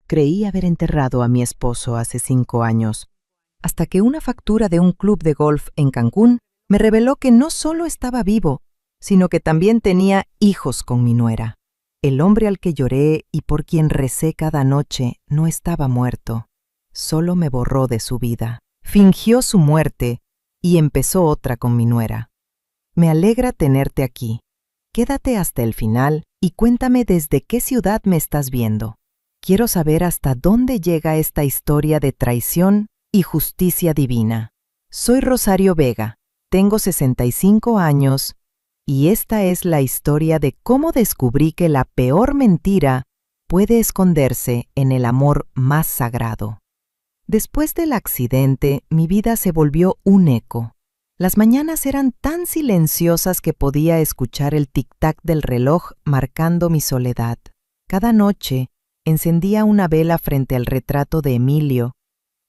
Creí haber enterrado a mi esposo hace 5 años, hasta que una factura de un club de golf en Cancún me reveló que no solo estaba vivo, sino que también tenía hijos con mi nuera. El hombre al que lloré y por quien recé cada noche no estaba muerto, solo me borró de su vida. Fingió su muerte y empezó otra con mi nuera. Me alegra tenerte aquí. Quédate hasta el final y cuéntame desde qué ciudad me estás viendo. Quiero saber hasta dónde llega esta historia de traición y justicia divina. Soy Rosario Vega, tengo 65 años y esta es la historia de cómo descubrí que la peor mentira puede esconderse en el amor más sagrado. Después del accidente, mi vida se volvió un eco. Las mañanas eran tan silenciosas que podía escuchar el tic-tac del reloj marcando mi soledad. Cada noche, encendía una vela frente al retrato de Emilio,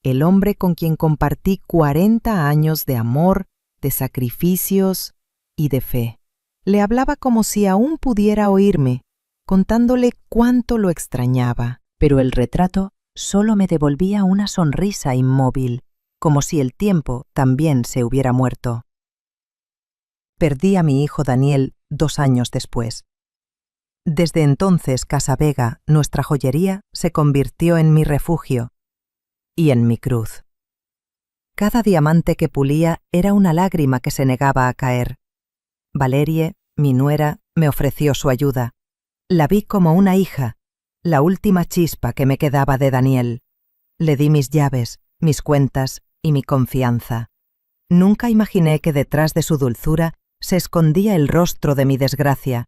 el hombre con quien compartí 40 años de amor, de sacrificios y de fe. Le hablaba como si aún pudiera oírme, contándole cuánto lo extrañaba, pero el retrato solo me devolvía una sonrisa inmóvil, como si el tiempo también se hubiera muerto. Perdí a mi hijo Daniel 2 años después. Desde entonces, Casa Vega, nuestra joyería, se convirtió en mi refugio y en mi cruz. Cada diamante que pulía era una lágrima que se negaba a caer. Valerie, mi nuera, me ofreció su ayuda. La vi como una hija, la última chispa que me quedaba de Daniel. Le di mis llaves, mis cuentas y mi confianza. Nunca imaginé que detrás de su dulzura se escondía el rostro de mi desgracia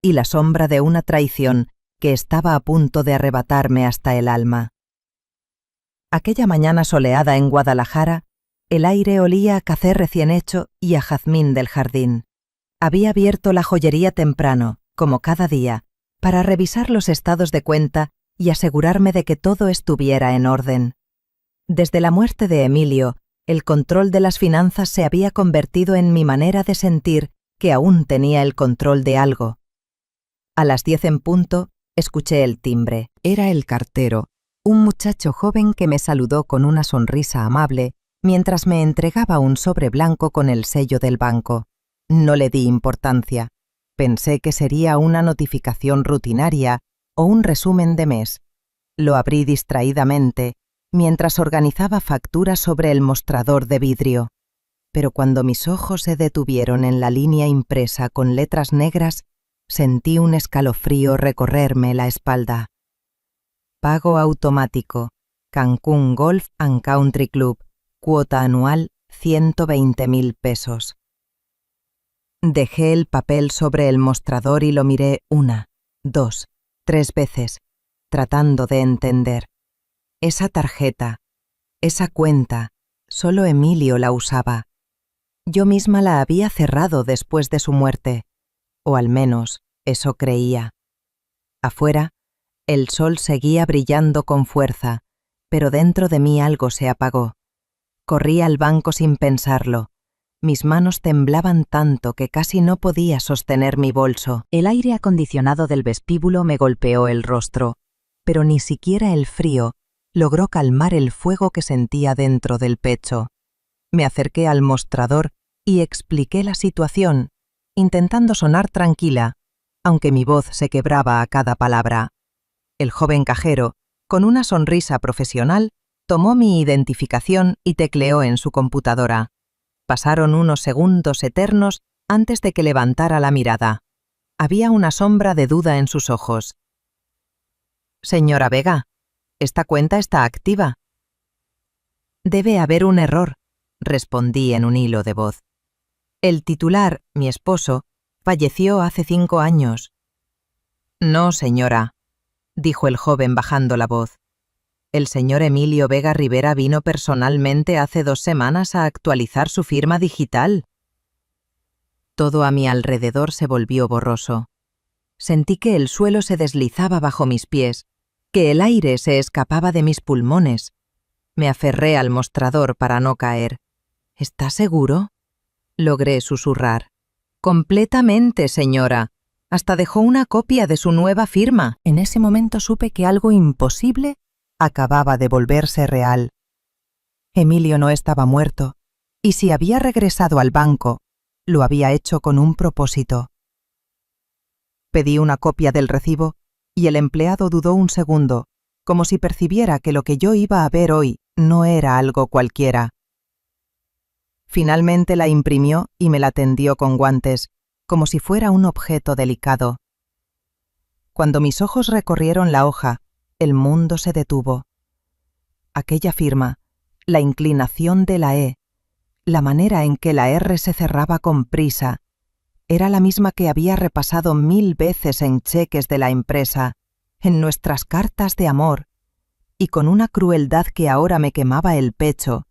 y la sombra de una traición que estaba a punto de arrebatarme hasta el alma. Aquella mañana soleada en Guadalajara, el aire olía a café recién hecho y a jazmín del jardín. Había abierto la joyería temprano, como cada día, para revisar los estados de cuenta y asegurarme de que todo estuviera en orden. Desde la muerte de Emilio, el control de las finanzas se había convertido en mi manera de sentir que aún tenía el control de algo. A las 10 en punto, escuché el timbre. Era el cartero, un muchacho joven que me saludó con una sonrisa amable mientras me entregaba un sobre blanco con el sello del banco. No le di importancia. Pensé que sería una notificación rutinaria o un resumen de mes. Lo abrí distraídamente mientras organizaba facturas sobre el mostrador de vidrio. Pero cuando mis ojos se detuvieron en la línea impresa con letras negras, sentí un escalofrío recorrerme la espalda. Pago automático. Cancún Golf and Country Club. Cuota anual 120.000 pesos. Dejé el papel sobre el mostrador y lo miré 1, 2, 3 veces, tratando de entender. Esa tarjeta, esa cuenta, solo Emilio la usaba. Yo misma la había cerrado después de su muerte, o al menos eso creía. Afuera, el sol seguía brillando con fuerza, pero dentro de mí algo se apagó. Corrí al banco sin pensarlo. Mis manos temblaban tanto que casi no podía sostener mi bolso. El aire acondicionado del vestíbulo me golpeó el rostro, pero ni siquiera el frío logró calmar el fuego que sentía dentro del pecho. Me acerqué al mostrador y expliqué la situación, intentando sonar tranquila, aunque mi voz se quebraba a cada palabra. El joven cajero, con una sonrisa profesional, tomó mi identificación y tecleó en su computadora. Pasaron unos segundos eternos antes de que levantara la mirada. Había una sombra de duda en sus ojos. Señora Vega, esta cuenta está activa. Debe haber un error, respondí en un hilo de voz. El titular, mi esposo, falleció hace 5 años. No, señora, dijo el joven bajando la voz. El señor Emilio Vega Rivera vino personalmente hace 2 semanas a actualizar su firma digital. Todo a mi alrededor se volvió borroso. Sentí que el suelo se deslizaba bajo mis pies, que el aire se escapaba de mis pulmones. Me aferré al mostrador para no caer. ¿Está seguro?, logré susurrar. Completamente, señora. Hasta dejó una copia de su nueva firma. En ese momento supe que algo imposible acababa de volverse real. Emilio no estaba muerto, y si había regresado al banco, lo había hecho con un propósito. Pedí una copia del recibo y el empleado dudó un segundo, como si percibiera que lo que yo iba a ver hoy no era algo cualquiera. Finalmente la imprimió y me la tendió con guantes, como si fuera un objeto delicado. Cuando mis ojos recorrieron la hoja, el mundo se detuvo. Aquella firma, la inclinación de la E, la manera en que la R se cerraba con prisa, era la misma que había repasado 1000 veces en cheques de la empresa, en nuestras cartas de amor, y con una crueldad que ahora me quemaba el pecho,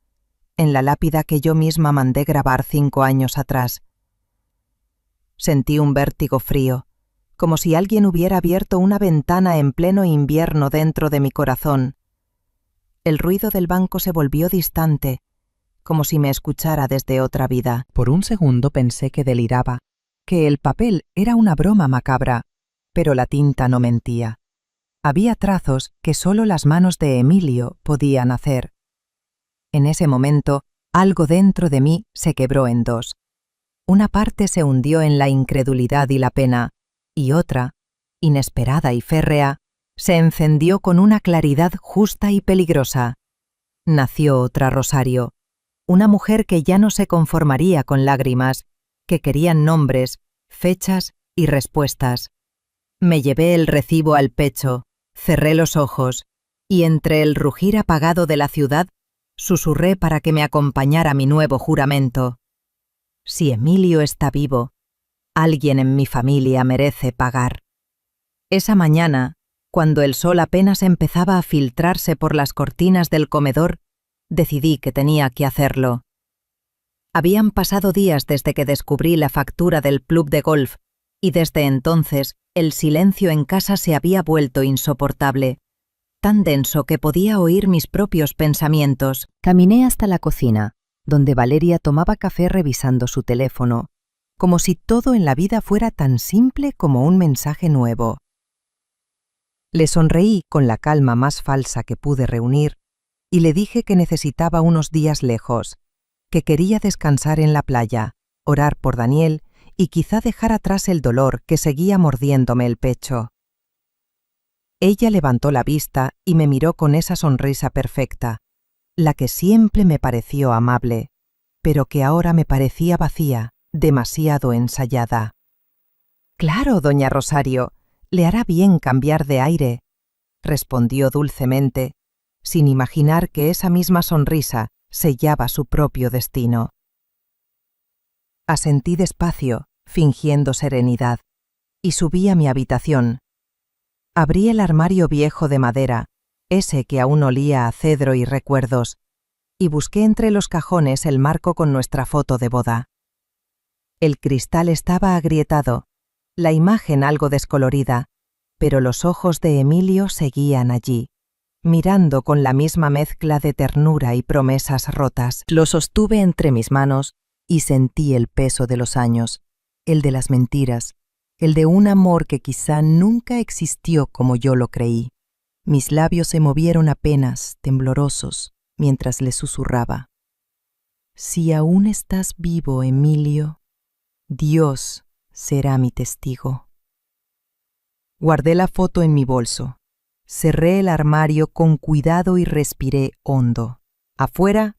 en la lápida que yo misma mandé grabar 5 años atrás. Sentí un vértigo frío, como si alguien hubiera abierto una ventana en pleno invierno dentro de mi corazón. El ruido del banco se volvió distante, como si me escuchara desde otra vida. Por un segundo pensé que deliraba, que el papel era una broma macabra, pero la tinta no mentía. Había trazos que solo las manos de Emilio podían hacer. En ese momento, algo dentro de mí se quebró en dos. Una parte se hundió en la incredulidad y la pena, y otra, inesperada y férrea, se encendió con una claridad justa y peligrosa. Nació otra Rosario, una mujer que ya no se conformaría con lágrimas, que querían nombres, fechas y respuestas. Me llevé el recibo al pecho, cerré los ojos, y entre el rugir apagado de la ciudad, susurré para que me acompañara mi nuevo juramento. Si Emilio está vivo, alguien en mi familia merece pagar. Esa mañana, cuando el sol apenas empezaba a filtrarse por las cortinas del comedor, decidí que tenía que hacerlo. Habían pasado días desde que descubrí la factura del club de golf, y desde entonces el silencio en casa se había vuelto insoportable, tan denso que podía oír mis propios pensamientos. Caminé hasta la cocina, donde Valeria tomaba café revisando su teléfono, como si todo en la vida fuera tan simple como un mensaje nuevo. Le sonreí con la calma más falsa que pude reunir y le dije que necesitaba unos días lejos, que quería descansar en la playa, orar por Daniel y quizá dejar atrás el dolor que seguía mordiéndome el pecho. Ella levantó la vista y me miró con esa sonrisa perfecta, la que siempre me pareció amable, pero que ahora me parecía vacía, demasiado ensayada. «Claro, doña Rosario, le hará bien cambiar de aire», respondió dulcemente, sin imaginar que esa misma sonrisa sellaba su propio destino. Asentí despacio, fingiendo serenidad, y subí a mi habitación. Abrí el armario viejo de madera, ese que aún olía a cedro y recuerdos, y busqué entre los cajones el marco con nuestra foto de boda. El cristal estaba agrietado, la imagen algo descolorida, pero los ojos de Emilio seguían allí, mirando con la misma mezcla de ternura y promesas rotas. Lo sostuve entre mis manos y sentí el peso de los años, el de las mentiras, el de un amor que quizá nunca existió como yo lo creí. Mis labios se movieron apenas, temblorosos, mientras le susurraba. Si aún estás vivo, Emilio, Dios será mi testigo. Guardé la foto en mi bolso. Cerré el armario con cuidado y respiré hondo. Afuera,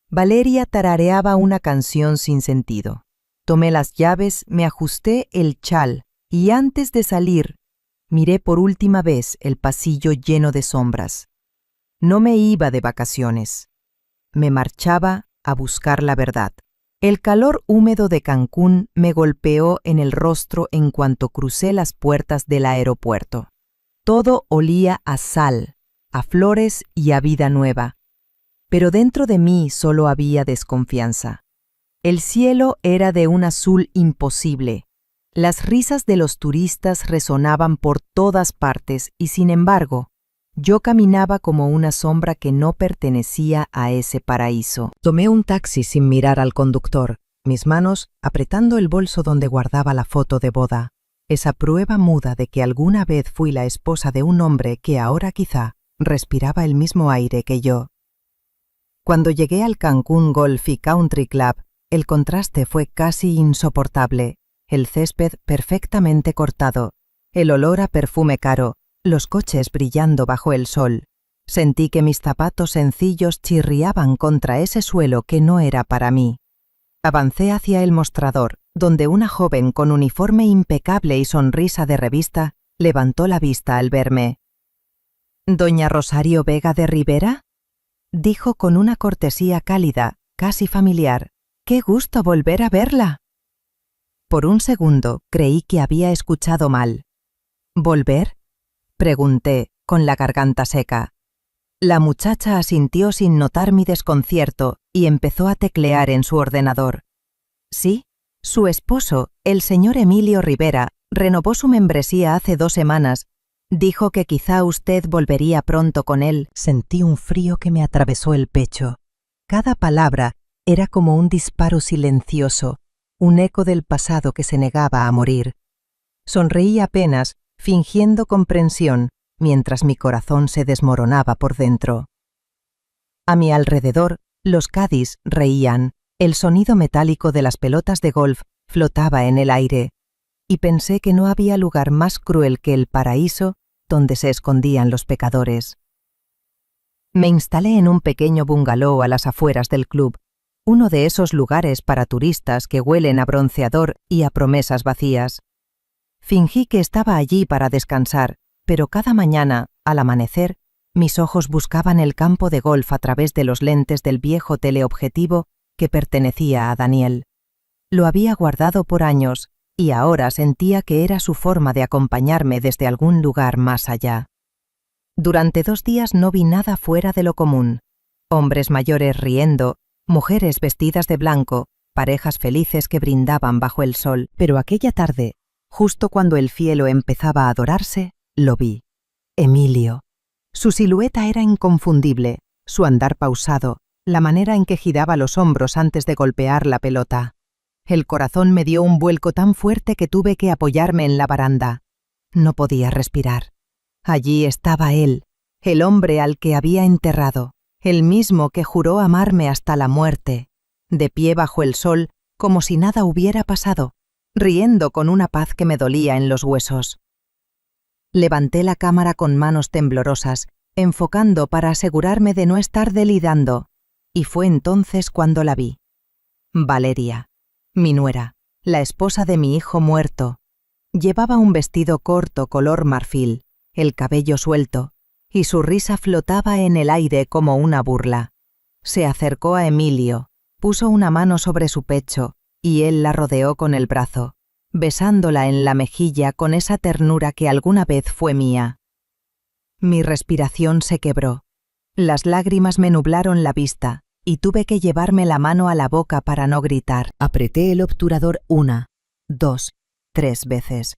Valeria tarareaba una canción sin sentido. Tomé las llaves, me ajusté el chal y antes de salir, miré por última vez el pasillo lleno de sombras. No me iba de vacaciones. Me marchaba a buscar la verdad. El calor húmedo de Cancún me golpeó en el rostro en cuanto crucé las puertas del aeropuerto. Todo olía a sal, a flores y a vida nueva. Pero dentro de mí solo había desconfianza. El cielo era de un azul imposible. Las risas de los turistas resonaban por todas partes y, sin embargo, yo caminaba como una sombra que no pertenecía a ese paraíso. Tomé un taxi sin mirar al conductor, mis manos apretando el bolso donde guardaba la foto de boda, esa prueba muda de que alguna vez fui la esposa de un hombre que ahora quizá respiraba el mismo aire que yo. Cuando llegué al Cancún Golf y Country Club, el contraste fue casi insoportable. El césped perfectamente cortado, el olor a perfume caro, los coches brillando bajo el sol. Sentí que mis zapatos sencillos chirriaban contra ese suelo que no era para mí. Avancé hacia el mostrador, donde una joven con uniforme impecable y sonrisa de revista levantó la vista al verme. «¿Doña Rosario Vega de Rivera?», dijo con una cortesía cálida, casi familiar. «¡Qué gusto volver a verla!». Por un segundo creí que había escuchado mal. «¿Volver?», pregunté, con la garganta seca. La muchacha asintió sin notar mi desconcierto y empezó a teclear en su ordenador. Sí, su esposo, el señor Emilio Rivera, renovó su membresía hace 2 semanas. Dijo que quizá usted volvería pronto con él. Sentí un frío que me atravesó el pecho. Cada palabra era como un disparo silencioso, un eco del pasado que se negaba a morir. Sonreí apenas, fingiendo comprensión, mientras mi corazón se desmoronaba por dentro. A mi alrededor, los caddies reían, el sonido metálico de las pelotas de golf flotaba en el aire, y pensé que no había lugar más cruel que el paraíso donde se escondían los pecadores. Me instalé en un pequeño bungalow a las afueras del club, uno de esos lugares para turistas que huelen a bronceador y a promesas vacías. Fingí que estaba allí para descansar, pero cada mañana, al amanecer, mis ojos buscaban el campo de golf a través de los lentes del viejo teleobjetivo que pertenecía a Daniel. Lo había guardado por años y ahora sentía que era su forma de acompañarme desde algún lugar más allá. Durante 2 días no vi nada fuera de lo común. Hombres mayores riendo, mujeres vestidas de blanco, parejas felices que brindaban bajo el sol. Pero aquella tarde, justo cuando el cielo empezaba a dorarse, lo vi. Emilio. Su silueta era inconfundible, su andar pausado, la manera en que giraba los hombros antes de golpear la pelota. El corazón me dio un vuelco tan fuerte que tuve que apoyarme en la baranda. No podía respirar. Allí estaba él, el hombre al que había enterrado, el mismo que juró amarme hasta la muerte, de pie bajo el sol, como si nada hubiera pasado, riendo con una paz que me dolía en los huesos. Levanté la cámara con manos temblorosas, enfocando para asegurarme de no estar delirando, y fue entonces cuando la vi. Valeria, mi nuera, la esposa de mi hijo muerto. Llevaba un vestido corto color marfil, el cabello suelto, y su risa flotaba en el aire como una burla. Se acercó a Emilio, puso una mano sobre su pecho, y él la rodeó con el brazo, besándola en la mejilla con esa ternura que alguna vez fue mía. Mi respiración se quebró. Las lágrimas me nublaron la vista, y tuve que llevarme la mano a la boca para no gritar. Apreté el obturador 1, 2, 3 veces.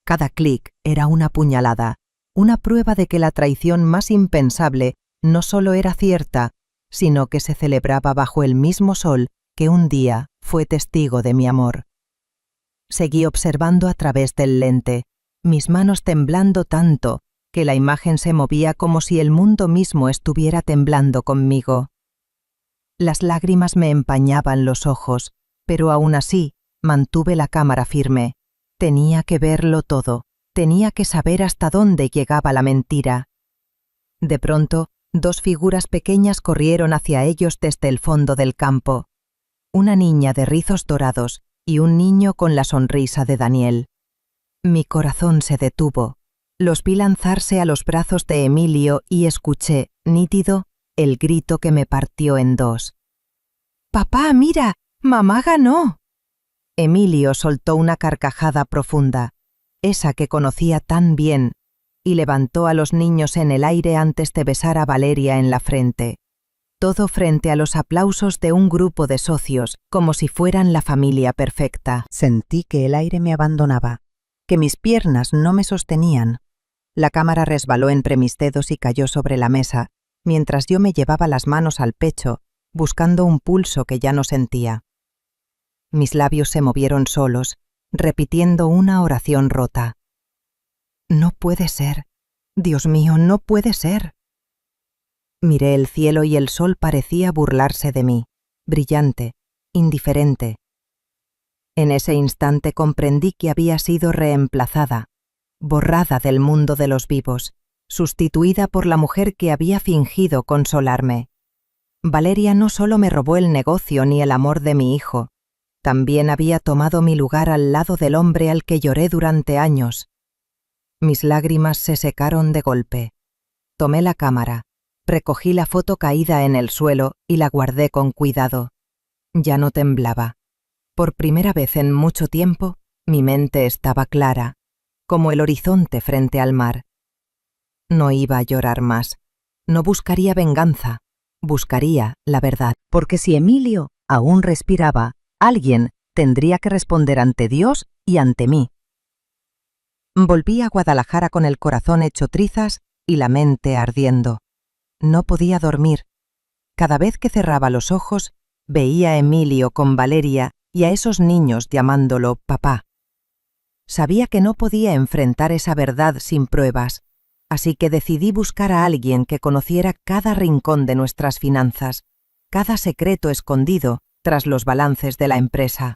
Cada clic era una puñalada, una prueba de que la traición más impensable no solo era cierta, sino que se celebraba bajo el mismo sol que un día fue testigo de mi amor. Seguí observando a través del lente, mis manos temblando tanto que la imagen se movía como si el mundo mismo estuviera temblando conmigo. Las lágrimas me empañaban los ojos, pero aún así mantuve la cámara firme. Tenía que verlo todo, tenía que saber hasta dónde llegaba la mentira. De pronto, 2 figuras pequeñas corrieron hacia ellos desde el fondo del campo. Una niña de rizos dorados y un niño con la sonrisa de Daniel. Mi corazón se detuvo. Los vi lanzarse a los brazos de Emilio y escuché, nítido, el grito que me partió en 2. «¡Papá, mira! ¡Mamá ganó!». Emilio soltó una carcajada profunda, esa que conocía tan bien, y levantó a los niños en el aire antes de besar a Valeria en la frente. Todo frente a los aplausos de un grupo de socios, como si fueran la familia perfecta. Sentí que el aire me abandonaba, que mis piernas no me sostenían. La cámara resbaló entre mis dedos y cayó sobre la mesa, mientras yo me llevaba las manos al pecho, buscando un pulso que ya no sentía. Mis labios se movieron solos, repitiendo una oración rota. «No puede ser. Dios mío, no puede ser». Miré el cielo y el sol parecía burlarse de mí, brillante, indiferente. En ese instante comprendí que había sido reemplazada, borrada del mundo de los vivos, sustituida por la mujer que había fingido consolarme. Valeria no solo me robó el negocio ni el amor de mi hijo, también había tomado mi lugar al lado del hombre al que lloré durante años. Mis lágrimas se secaron de golpe. Tomé la cámara, recogí la foto caída en el suelo y la guardé con cuidado. Ya no temblaba. Por primera vez en mucho tiempo, mi mente estaba clara, como el horizonte frente al mar. No iba a llorar más. No buscaría venganza. Buscaría la verdad. Porque si Emilio aún respiraba, alguien tendría que responder ante Dios y ante mí. Volví a Guadalajara con el corazón hecho trizas y la mente ardiendo. No podía dormir. Cada vez que cerraba los ojos, veía a Emilio con Valeria y a esos niños llamándolo papá. Sabía que no podía enfrentar esa verdad sin pruebas, así que decidí buscar a alguien que conociera cada rincón de nuestras finanzas, cada secreto escondido tras los balances de la empresa.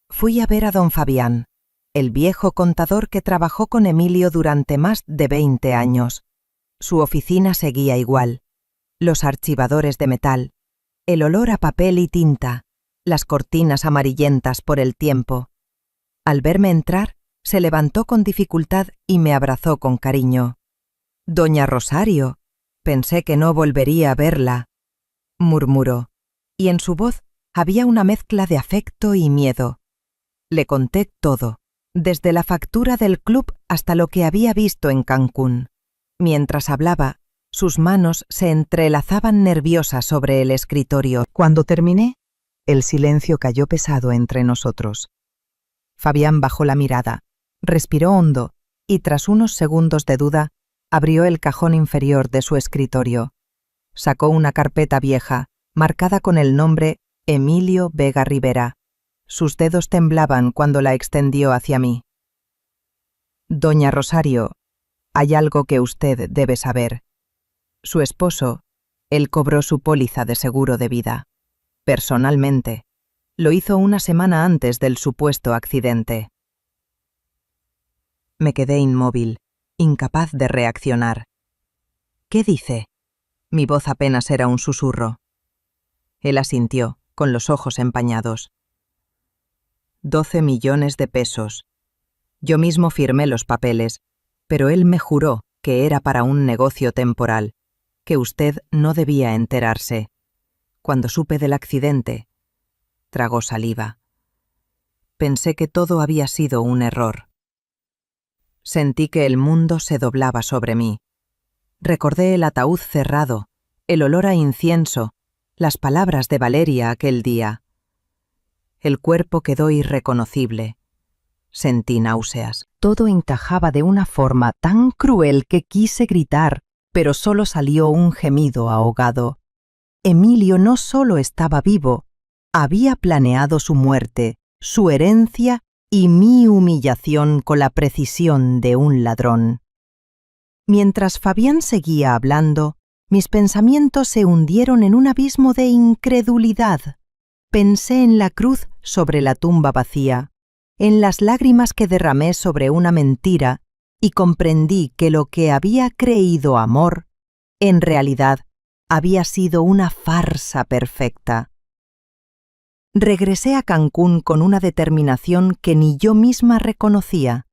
Fui a ver a don Fabián, el viejo contador que trabajó con Emilio durante más de 20 años. Su oficina seguía igual. Los archivadores de metal, el olor a papel y tinta, las cortinas amarillentas por el tiempo. Al verme entrar, se levantó con dificultad y me abrazó con cariño. «Doña Rosario», pensé que no volvería a verla, murmuró, y en su voz había una mezcla de afecto y miedo. Le conté todo, desde la factura del club hasta lo que había visto en Cancún. Mientras hablaba, sus manos se entrelazaban nerviosas sobre el escritorio. Cuando terminé, el silencio cayó pesado entre nosotros. Fabián bajó la mirada, respiró hondo y tras unos segundos de duda, abrió el cajón inferior de su escritorio. Sacó una carpeta vieja, marcada con el nombre Emilio Vega Rivera. Sus dedos temblaban cuando la extendió hacia mí. «Doña Rosario, hay algo que usted debe saber. Su esposo, él cobró su póliza de seguro de vida. Personalmente. Lo hizo una semana antes del supuesto accidente». Me quedé inmóvil, incapaz de reaccionar. «¿Qué dice?» Mi voz apenas era un susurro. Él asintió, con los ojos empañados. 12 millones de pesos. Yo mismo firmé los papeles, pero él me juró que era para un negocio temporal, que usted no debía enterarse. Cuando supe del accidente, tragó saliva. Pensé que todo había sido un error. Sentí que el mundo se doblaba sobre mí. Recordé el ataúd cerrado, el olor a incienso, las palabras de Valeria aquel día. El cuerpo quedó irreconocible. Sentí náuseas. Todo encajaba de una forma tan cruel que quise gritar, pero solo salió un gemido ahogado. Emilio no solo estaba vivo, había planeado su muerte, su herencia y mi humillación con la precisión de un ladrón. Mientras Fabián seguía hablando, mis pensamientos se hundieron en un abismo de incredulidad. Pensé en la cruz sobre la tumba vacía, en las lágrimas que derramé sobre una mentira, y comprendí que lo que había creído amor, en realidad, había sido una farsa perfecta. Regresé a Cancún con una determinación que ni yo misma reconocía.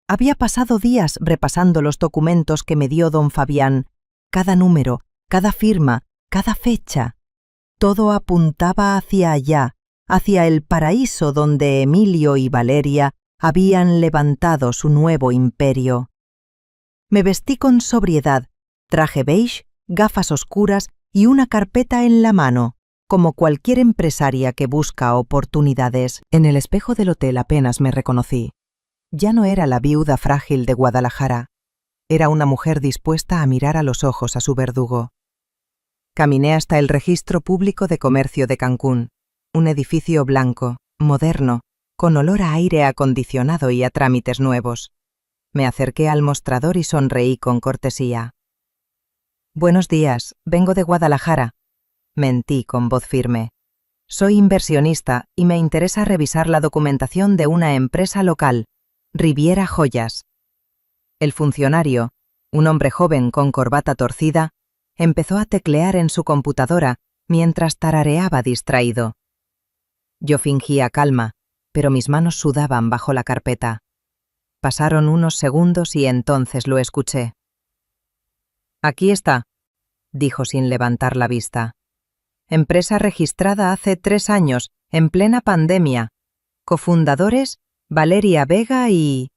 Había pasado días repasando los documentos que me dio don Fabián, cada número, cada firma, cada fecha. Todo apuntaba hacia allá, hacia el paraíso donde Emilio y Valeria habían levantado su nuevo imperio. Me vestí con sobriedad, traje beige, gafas oscuras y una carpeta en la mano, como cualquier empresaria que busca oportunidades. En el espejo del hotel apenas me reconocí. Ya no era la viuda frágil de Guadalajara. Era una mujer dispuesta a mirar a los ojos a su verdugo. Caminé hasta el Registro Público de Comercio de Cancún, un edificio blanco, moderno, con olor a aire acondicionado y a trámites nuevos. Me acerqué al mostrador y sonreí con cortesía. Buenos días, vengo de Guadalajara. Mentí con voz firme. Soy inversionista y me interesa revisar la documentación de una empresa local, Riviera Joyas. El funcionario, un hombre joven con corbata torcida, empezó a teclear en su computadora mientras tarareaba distraído. Yo fingía calma, pero mis manos sudaban bajo la carpeta. Pasaron unos segundos y entonces lo escuché. Aquí está, dijo sin levantar la vista. Empresa registrada hace 3 años, en plena pandemia. Cofundadores, Valeria Vega y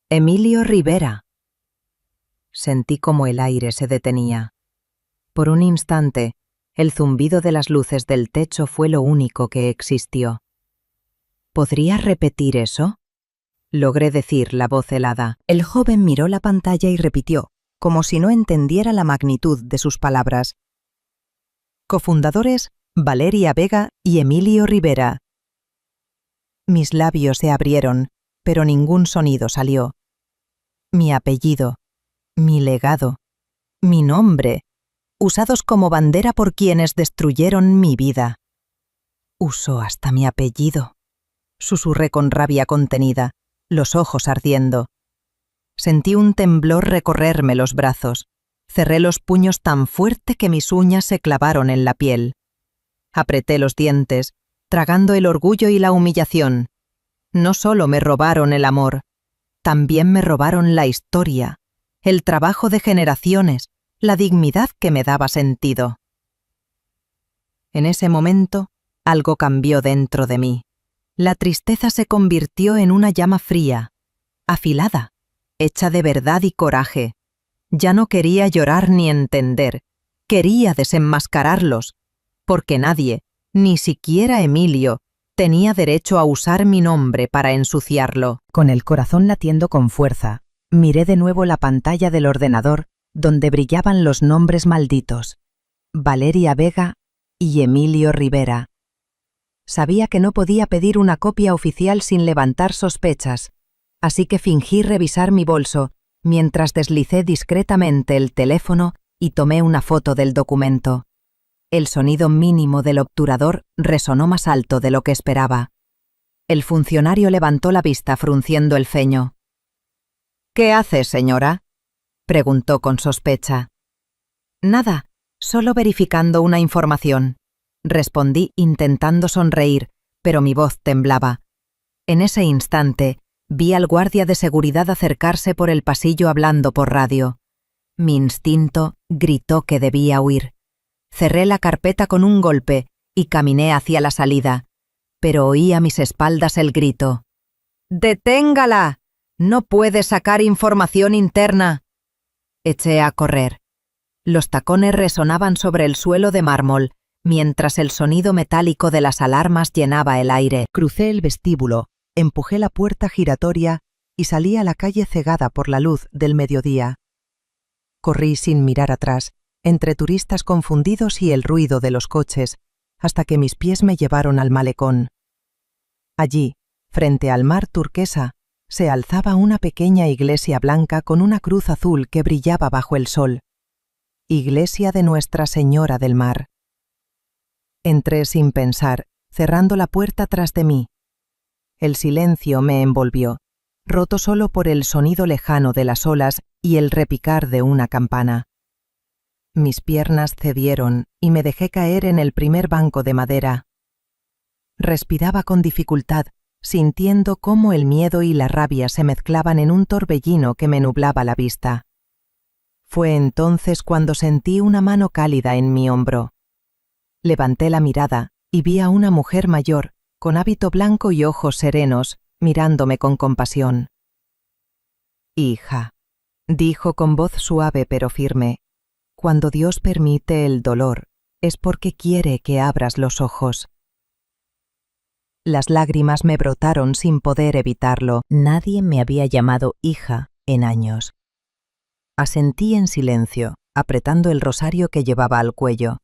Emilio Rivera. Sentí como el aire se detenía. Por un instante, el zumbido de las luces del techo fue lo único que existió. ¿Podría repetir eso? Logré decir la voz helada. El joven miró la pantalla y repitió, como si no entendiera la magnitud de sus palabras. Cofundadores, Valeria Vega y Emilio Rivera. Mis labios se abrieron, pero ningún sonido salió. Mi apellido, mi legado, mi nombre, usados como bandera por quienes destruyeron mi vida. Usó hasta mi apellido. Susurré con rabia contenida, los ojos ardiendo. Sentí un temblor recorrerme los brazos. Cerré los puños tan fuerte que mis uñas se clavaron en la piel. Apreté los dientes, tragando el orgullo y la humillación. No solo me robaron el amor, también me robaron la historia, el trabajo de generaciones, la dignidad que me daba sentido. En ese momento, algo cambió dentro de mí. La tristeza se convirtió en una llama fría, afilada, hecha de verdad y coraje. Ya no quería llorar ni entender, quería desenmascararlos, porque nadie, ni siquiera Emilio, tenía derecho a usar mi nombre para ensuciarlo. Con el corazón latiendo con fuerza, miré de nuevo la pantalla del ordenador donde brillaban los nombres malditos, Valeria Vega y Emilio Rivera. Sabía que no podía pedir una copia oficial sin levantar sospechas, así que fingí revisar mi bolso mientras deslicé discretamente el teléfono y tomé una foto del documento. El sonido mínimo del obturador resonó más alto de lo que esperaba. El funcionario levantó la vista frunciendo el ceño. «¿Qué hace, señora?», preguntó con sospecha. «Nada, solo verificando una información», respondí intentando sonreír, pero mi voz temblaba. En ese instante, vi al guardia de seguridad acercarse por el pasillo hablando por radio. Mi instinto gritó que debía huir. Cerré la carpeta con un golpe y caminé hacia la salida, pero oí a mis espaldas el grito. «¡Deténgala! ¡No puede sacar información interna!». Eché a correr. Los tacones resonaban sobre el suelo de mármol, mientras el sonido metálico de las alarmas llenaba el aire. Crucé el vestíbulo, empujé la puerta giratoria y salí a la calle cegada por la luz del mediodía. Corrí sin mirar atrás, entre turistas confundidos y el ruido de los coches, hasta que mis pies me llevaron al malecón. Allí, frente al mar turquesa, se alzaba una pequeña iglesia blanca con una cruz azul que brillaba bajo el sol. Iglesia de Nuestra Señora del Mar. Entré sin pensar, cerrando la puerta tras de mí. El silencio me envolvió, roto solo por el sonido lejano de las olas y el repicar de una campana. Mis piernas cedieron y me dejé caer en el primer banco de madera. Respiraba con dificultad, sintiendo cómo el miedo y la rabia se mezclaban en un torbellino que me nublaba la vista. Fue entonces cuando sentí una mano cálida en mi hombro. Levanté la mirada y vi a una mujer mayor, con hábito blanco y ojos serenos, mirándome con compasión. «Hija», dijo con voz suave pero firme, «cuando Dios permite el dolor, es porque quiere que abras los ojos». Las lágrimas me brotaron sin poder evitarlo. Nadie me había llamado hija en años. Asentí en silencio, apretando el rosario que llevaba al cuello.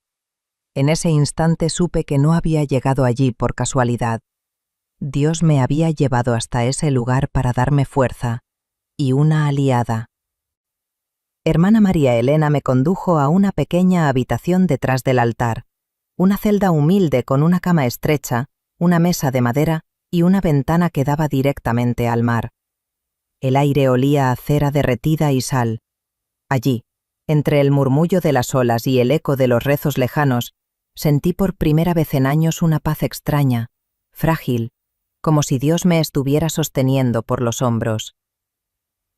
En ese instante supe que no había llegado allí por casualidad. Dios me había llevado hasta ese lugar para darme fuerza y una aliada. hermana María Elena me condujo a una pequeña habitación detrás del altar, una celda humilde con una cama estrecha, una mesa de madera y una ventana que daba directamente al mar. El aire olía a cera derretida y sal. Allí, entre el murmullo de las olas y el eco de los rezos lejanos, sentí por primera vez en años una paz extraña, frágil, como si Dios me estuviera sosteniendo por los hombros.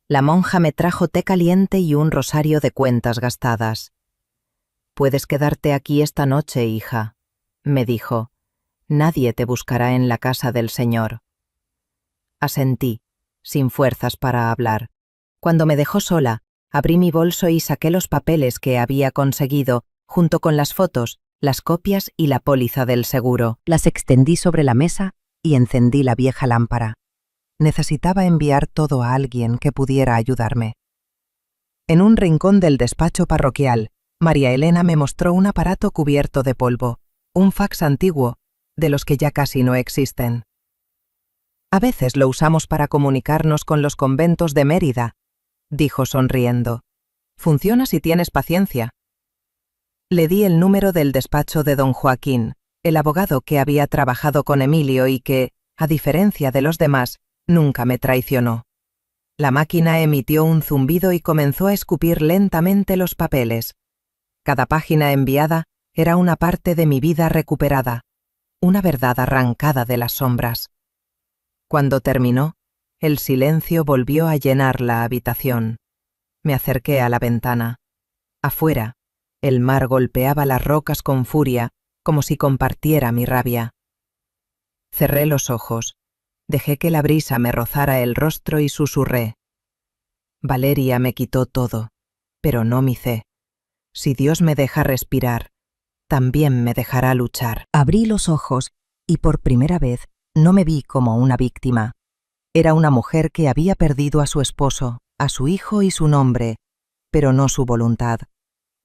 La monja me trajo té caliente y un rosario de cuentas gastadas. «Puedes quedarte aquí esta noche, hija», me dijo. «Nadie te buscará en la casa del Señor». Asentí, sin fuerzas para hablar. Cuando me dejó sola, abrí mi bolso y saqué los papeles que había conseguido, junto con las fotos, las copias y la póliza del seguro. Las extendí sobre la mesa y encendí la vieja lámpara. Necesitaba enviar todo a alguien que pudiera ayudarme. En un rincón del despacho parroquial, María Elena me mostró un aparato cubierto de polvo, un fax antiguo, de los que ya casi no existen. «A veces lo usamos para comunicarnos con los conventos de Mérida», dijo sonriendo. «Funciona si tienes paciencia». Le di el número del despacho de don Joaquín, el abogado que había trabajado con Emilio y que, a diferencia de los demás, nunca me traicionó. La máquina emitió un zumbido y comenzó a escupir lentamente los papeles. Cada página enviada era una parte de mi vida recuperada, una verdad arrancada de las sombras. Cuando terminó, el silencio volvió a llenar la habitación. Me acerqué a la ventana. Afuera, el mar golpeaba las rocas con furia, como si compartiera mi rabia. Cerré los ojos. Dejé que la brisa me rozara el rostro y susurré. Valeria me quitó todo, pero no mi fe. Si Dios me deja respirar, también me dejará luchar. Abrí los ojos y por primera vez no me vi como una víctima. Era una mujer que había perdido a su esposo, a su hijo y su nombre, pero no su voluntad.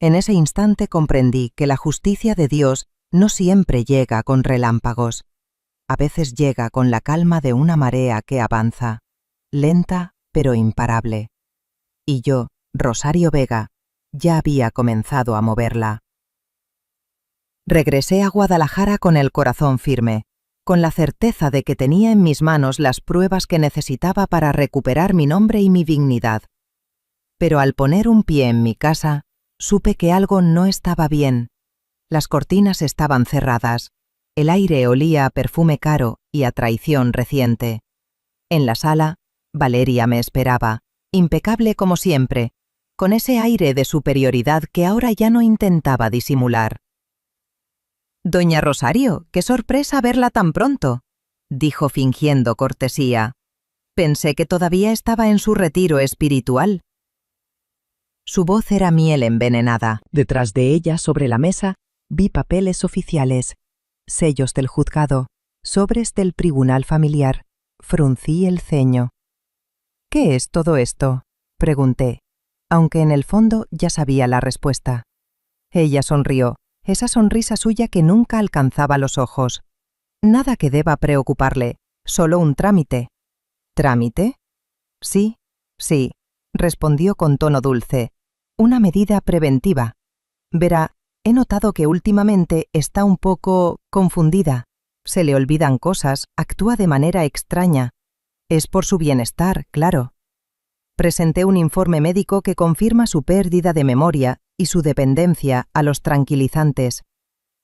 En ese instante comprendí que la justicia de Dios no siempre llega con relámpagos. A veces llega con la calma de una marea que avanza, lenta pero imparable. Y yo, Rosario Vega, ya había comenzado a moverla. Regresé a Guadalajara con el corazón firme, con la certeza de que tenía en mis manos las pruebas que necesitaba para recuperar mi nombre y mi dignidad. Pero al poner un pie en mi casa, supe que algo no estaba bien. Las cortinas estaban cerradas. El aire olía a perfume caro y a traición reciente. En la sala, Valeria me esperaba, impecable como siempre, con ese aire de superioridad que ahora ya no intentaba disimular. «Doña Rosario, qué sorpresa verla tan pronto», dijo fingiendo cortesía. «Pensé que todavía estaba en su retiro espiritual». Su voz era miel envenenada. Detrás de ella, sobre la mesa, vi papeles oficiales. Sellos del juzgado, sobres del tribunal familiar. Fruncí el ceño. «¿Qué es todo esto?», pregunté, aunque en el fondo ya sabía la respuesta. Ella sonrió, esa sonrisa suya que nunca alcanzaba los ojos. «Nada que deba preocuparle, solo un trámite». «¿Trámite?» «Sí, sí», respondió con tono dulce. «Una medida preventiva. Verá, he notado que últimamente está un poco confundida. Se le olvidan cosas, actúa de manera extraña. Es por su bienestar, claro». Presenté un informe médico que confirma su pérdida de memoria y su dependencia a los tranquilizantes.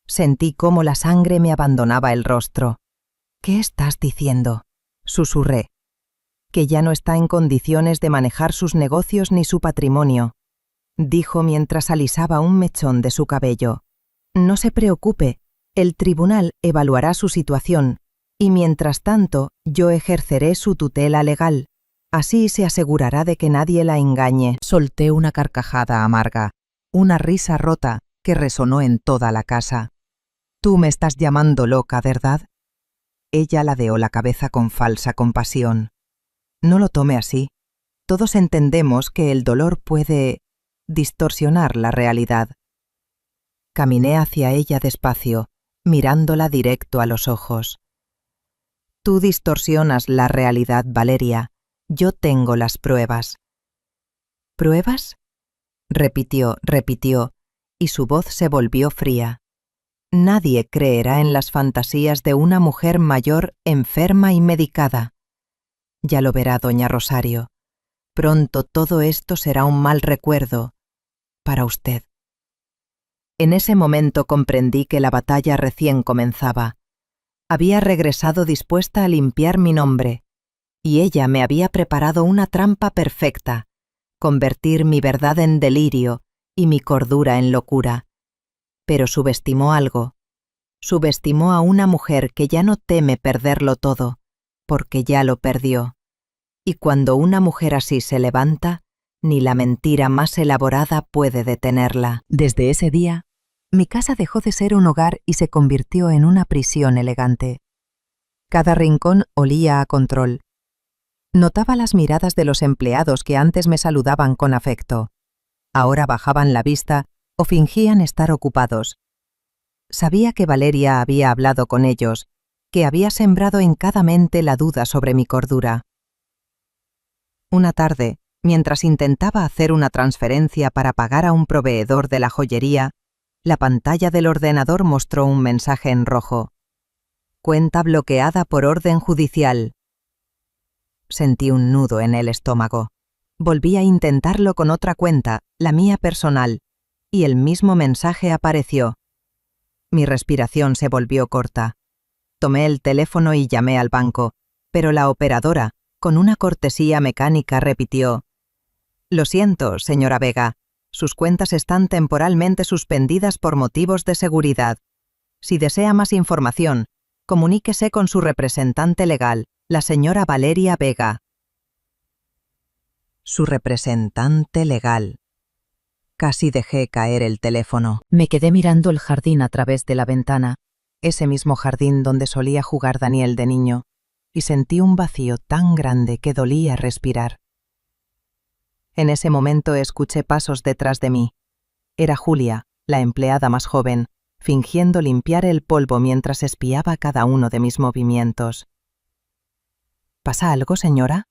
Sentí cómo la sangre me abandonaba el rostro. «¿Qué estás diciendo?», susurré. «Que ya no está en condiciones de manejar sus negocios ni su patrimonio», dijo mientras alisaba un mechón de su cabello. «No se preocupe, el tribunal evaluará su situación, y mientras tanto yo ejerceré su tutela legal. Así se asegurará de que nadie la engañe». Solté una carcajada amarga, una risa rota que resonó en toda la casa. «Tú me estás llamando loca, ¿verdad?». Ella ladeó la cabeza con falsa compasión. «No lo tome así. Todos entendemos que el dolor puede distorsionar la realidad». Caminé hacia ella despacio, mirándola directo a los ojos. «Tú distorsionas la realidad, Valeria. Yo tengo las pruebas». «¿Pruebas?». repitió, y su voz se volvió fría. Nadie creerá en las fantasías de una mujer mayor enferma y medicada. Ya lo verá, doña Rosario. Pronto todo esto será un mal recuerdo para usted. En ese momento comprendí que la batalla recién comenzaba. Había regresado dispuesta a limpiar mi nombre, y ella me había preparado una trampa perfecta, convertir mi verdad en delirio y mi cordura en locura. Pero subestimó algo. Subestimó a una mujer que ya no teme perderlo todo, porque ya lo perdió. Y cuando una mujer así se levanta, ni la mentira más elaborada puede detenerla. Desde ese día, mi casa dejó de ser un hogar y se convirtió en una prisión elegante. Cada rincón olía a control. Notaba las miradas de los empleados que antes me saludaban con afecto. Ahora bajaban la vista o fingían estar ocupados. Sabía que Valeria había hablado con ellos, que había sembrado en cada mente la duda sobre mi cordura. Una tarde, mientras intentaba hacer una transferencia para pagar a un proveedor de la joyería, la pantalla del ordenador mostró un mensaje en rojo. Cuenta bloqueada por orden judicial. Sentí un nudo en el estómago. Volví a intentarlo con otra cuenta, la mía personal, y el mismo mensaje apareció. Mi respiración se volvió corta. Tomé el teléfono y llamé al banco, pero la operadora, con una cortesía mecánica, repitió: «Lo siento, señora Vega, sus cuentas están temporalmente suspendidas por motivos de seguridad. Si desea más información, comuníquese con su representante legal, la señora Valeria Vega». Su representante legal. Casi dejé caer el teléfono. Me quedé mirando el jardín a través de la ventana, ese mismo jardín donde solía jugar Daniel de niño, y sentí un vacío tan grande que dolía respirar. En ese momento escuché pasos detrás de mí. Era Julia, la empleada más joven, fingiendo limpiar el polvo mientras espiaba cada uno de mis movimientos. ¿Pasa algo, señora?,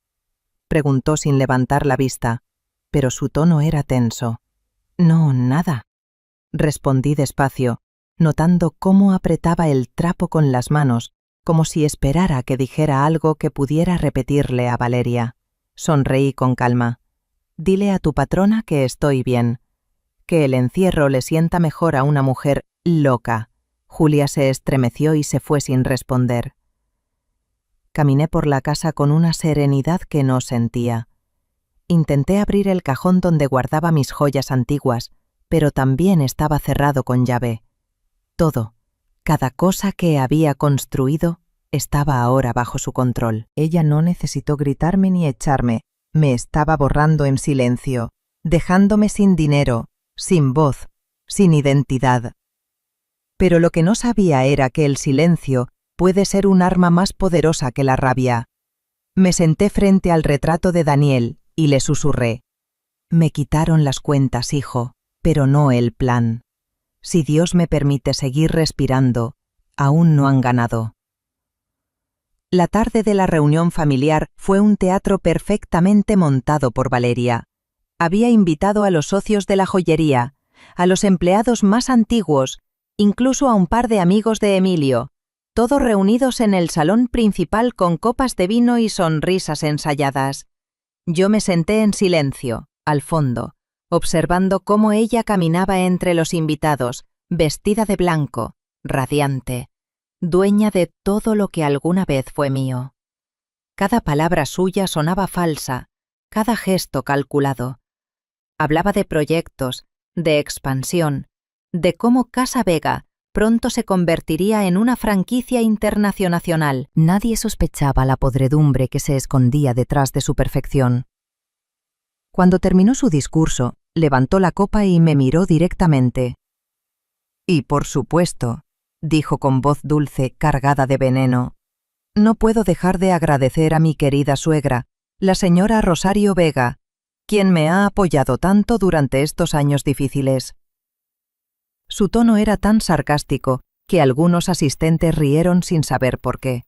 preguntó sin levantar la vista, pero su tono era tenso. «No, nada», respondí despacio, notando cómo apretaba el trapo con las manos, como si esperara que dijera algo que pudiera repetirle a Valeria. Sonreí con calma. «Dile a tu patrona que estoy bien, que el encierro le sienta mejor a una mujer loca». Julia se estremeció y se fue sin responder. Caminé por la casa con una serenidad que no sentía. Intenté abrir el cajón donde guardaba mis joyas antiguas, pero también estaba cerrado con llave. Todo, cada cosa que había construido, estaba ahora bajo su control. Ella no necesitó gritarme ni echarme. Me estaba borrando en silencio, dejándome sin dinero, sin voz, sin identidad. Pero lo que no sabía era que el silencio puede ser un arma más poderosa que la rabia. Me senté frente al retrato de Daniel y le susurré: «Me quitaron las cuentas, hijo, pero no el plan. Si Dios me permite seguir respirando, aún no han ganado». La tarde de la reunión familiar fue un teatro perfectamente montado por Valeria. Había invitado a los socios de la joyería, a los empleados más antiguos, incluso a un par de amigos de Emilio, todos reunidos en el salón principal con copas de vino y sonrisas ensayadas. Yo me senté en silencio, al fondo, observando cómo ella caminaba entre los invitados, vestida de blanco, radiante, dueña de todo lo que alguna vez fue mío. Cada palabra suya sonaba falsa, cada gesto calculado. Hablaba de proyectos, de expansión, de cómo Casa Vega pronto se convertiría en una franquicia internacional. Nadie sospechaba la podredumbre que se escondía detrás de su perfección. Cuando terminó su discurso, levantó la copa y me miró directamente. «Y por supuesto», dijo con voz dulce cargada de veneno, «no puedo dejar de agradecer a mi querida suegra, la señora Rosario Vega, quien me ha apoyado tanto durante estos años difíciles». Su tono era tan sarcástico que algunos asistentes rieron sin saber por qué.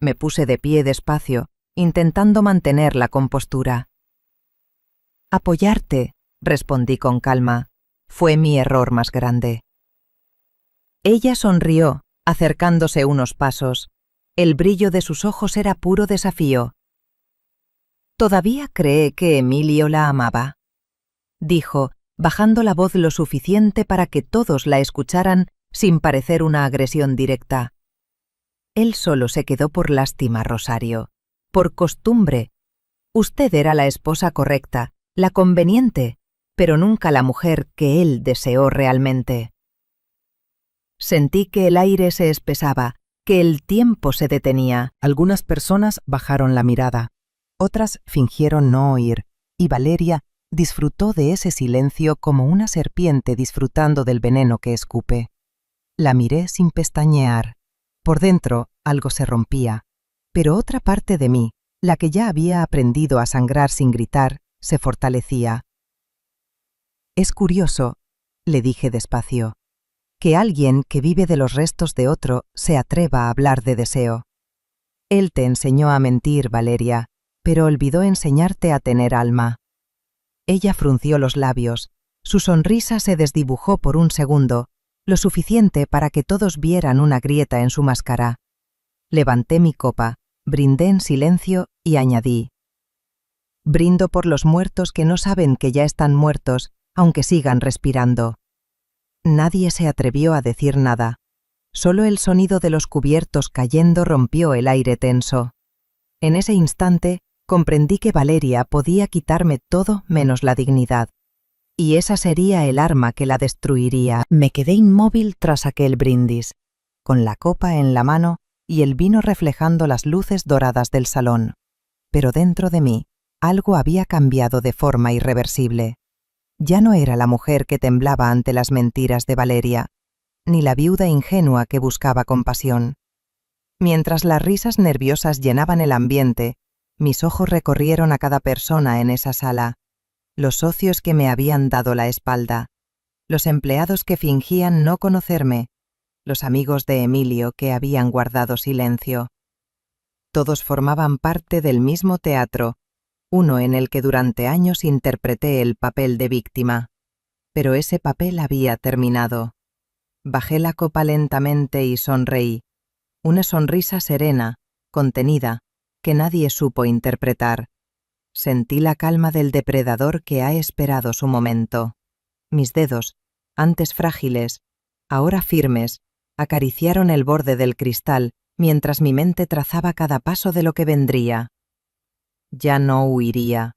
Me puse de pie despacio, intentando mantener la compostura. «Apoyarte», respondí con calma. Fue mi error más grande. Ella sonrió, acercándose unos pasos. El brillo de sus ojos era puro desafío. ¿Todavía cree que Emilio la amaba?, dijo, bajando la voz lo suficiente para que todos la escucharan sin parecer una agresión directa. Él solo se quedó por lástima, Rosario, por costumbre. Usted era la esposa correcta, la conveniente, pero nunca la mujer que él deseó realmente. Sentí que el aire se espesaba, que el tiempo se detenía. Algunas personas bajaron la mirada, otras fingieron no oír, y Valeria disfrutó de ese silencio como una serpiente disfrutando del veneno que escupe. La miré sin pestañear. Por dentro algo se rompía, pero otra parte de mí, la que ya había aprendido a sangrar sin gritar, se fortalecía. Es curioso, le dije despacio, que alguien que vive de los restos de otro se atreva a hablar de deseo. Él te enseñó a mentir, Valeria, pero olvidó enseñarte a tener alma. Ella frunció los labios. Su sonrisa se desdibujó por un segundo, lo suficiente para que todos vieran una grieta en su máscara. Levanté mi copa, brindé en silencio y añadí: brindo por los muertos que no saben que ya están muertos, aunque sigan respirando. Nadie se atrevió a decir nada. Solo el sonido de los cubiertos cayendo rompió el aire tenso. En ese instante comprendí que Valeria podía quitarme todo menos la dignidad. Y esa sería el arma que la destruiría. Me quedé inmóvil tras aquel brindis, con la copa en la mano y el vino reflejando las luces doradas del salón. Pero dentro de mí, algo había cambiado de forma irreversible. Ya no era la mujer que temblaba ante las mentiras de Valeria, ni la viuda ingenua que buscaba compasión. Mientras las risas nerviosas llenaban el ambiente, mis ojos recorrieron a cada persona en esa sala, los socios que me habían dado la espalda, los empleados que fingían no conocerme, los amigos de Emilio que habían guardado silencio. Todos formaban parte del mismo teatro, uno en el que durante años interpreté el papel de víctima. Pero ese papel había terminado. Bajé la copa lentamente y sonreí, una sonrisa serena, contenida, que nadie supo interpretar. Sentí la calma del depredador que ha esperado su momento. Mis dedos, antes frágiles, ahora firmes, acariciaron el borde del cristal mientras mi mente trazaba cada paso de lo que vendría. Ya no huiría.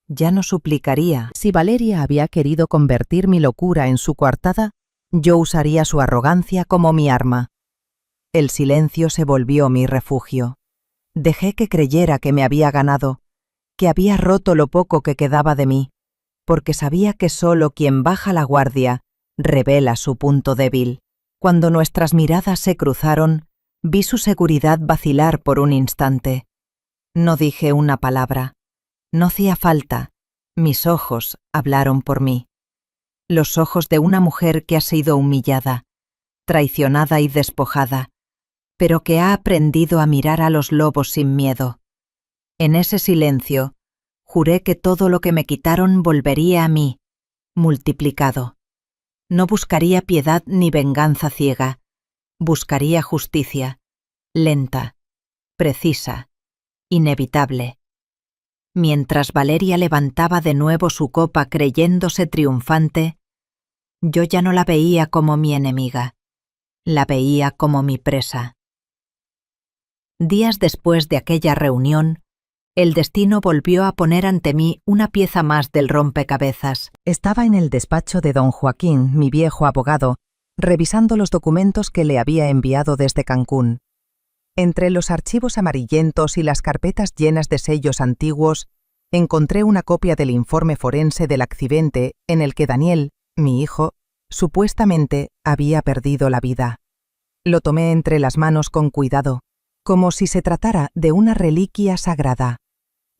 Ya no suplicaría. Si Valeria había querido convertir mi locura en su coartada, yo usaría su arrogancia como mi arma. El silencio se volvió mi refugio. Dejé que creyera que me había ganado, que había roto lo poco que quedaba de mí, porque sabía que solo quien baja la guardia revela su punto débil. Cuando nuestras miradas se cruzaron, vi su seguridad vacilar por un instante. No dije una palabra. No hacía falta. Mis ojos hablaron por mí. Los ojos de una mujer que ha sido humillada, traicionada y despojada, pero que ha aprendido a mirar a los lobos sin miedo. En ese silencio, juré que todo lo que me quitaron volvería a mí, multiplicado. No buscaría piedad ni venganza ciega. Buscaría justicia, lenta, precisa, inevitable. Mientras Valeria levantaba de nuevo su copa creyéndose triunfante, yo ya no la veía como mi enemiga, la veía como mi presa. Días después de aquella reunión, el destino volvió a poner ante mí una pieza más del rompecabezas. Estaba en el despacho de don Joaquín, mi viejo abogado, revisando los documentos que le había enviado desde Cancún. Entre los archivos amarillentos y las carpetas llenas de sellos antiguos, encontré una copia del informe forense del accidente en el que Daniel, mi hijo, supuestamente había perdido la vida. Lo tomé entre las manos con cuidado, como si se tratara de una reliquia sagrada.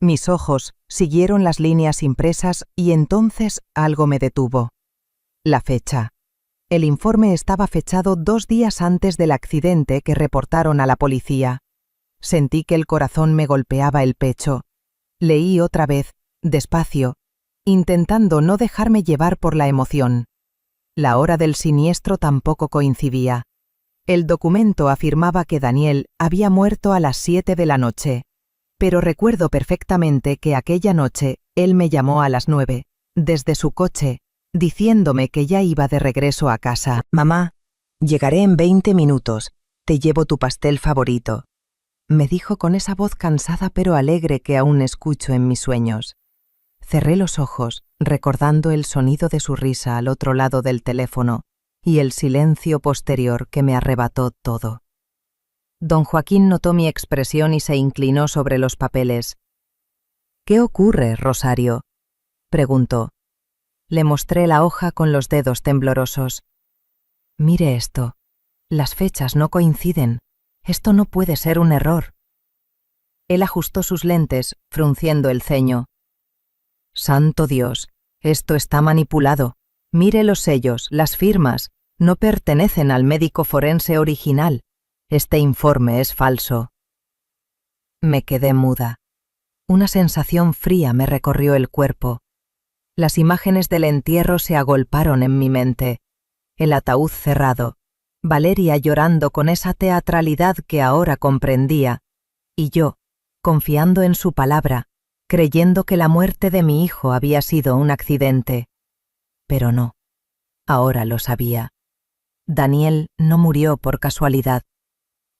Mis ojos siguieron las líneas impresas y entonces algo me detuvo. La fecha. El informe estaba fechado 2 días antes del accidente que reportaron a la policía. Sentí que el corazón me golpeaba el pecho. Leí otra vez, despacio, intentando no dejarme llevar por la emoción. La hora del siniestro tampoco coincidía. El documento afirmaba que Daniel había muerto a las 7 de la noche, pero recuerdo perfectamente que aquella noche él me llamó a las 9, desde su coche, diciéndome que ya iba de regreso a casa. «Mamá, llegaré en 20 minutos. Te llevo tu pastel favorito», me dijo con esa voz cansada pero alegre que aún escucho en mis sueños. Cerré los ojos, recordando el sonido de su risa al otro lado del teléfono y el silencio posterior que me arrebató todo. Don Joaquín notó mi expresión y se inclinó sobre los papeles. «¿Qué ocurre, Rosario?», preguntó. Le mostré la hoja con los dedos temblorosos. «Mire esto. Las fechas no coinciden. Esto no puede ser un error». Él ajustó sus lentes, frunciendo el ceño. «Santo Dios, esto está manipulado. Mire los sellos, las firmas. No pertenecen al médico forense original. Este informe es falso». Me quedé muda. Una sensación fría me recorrió el cuerpo. Las imágenes del entierro se agolparon en mi mente. El ataúd cerrado, Valeria llorando con esa teatralidad que ahora comprendía, y yo, confiando en su palabra, creyendo que la muerte de mi hijo había sido un accidente. Pero no, ahora lo sabía. Daniel no murió por casualidad.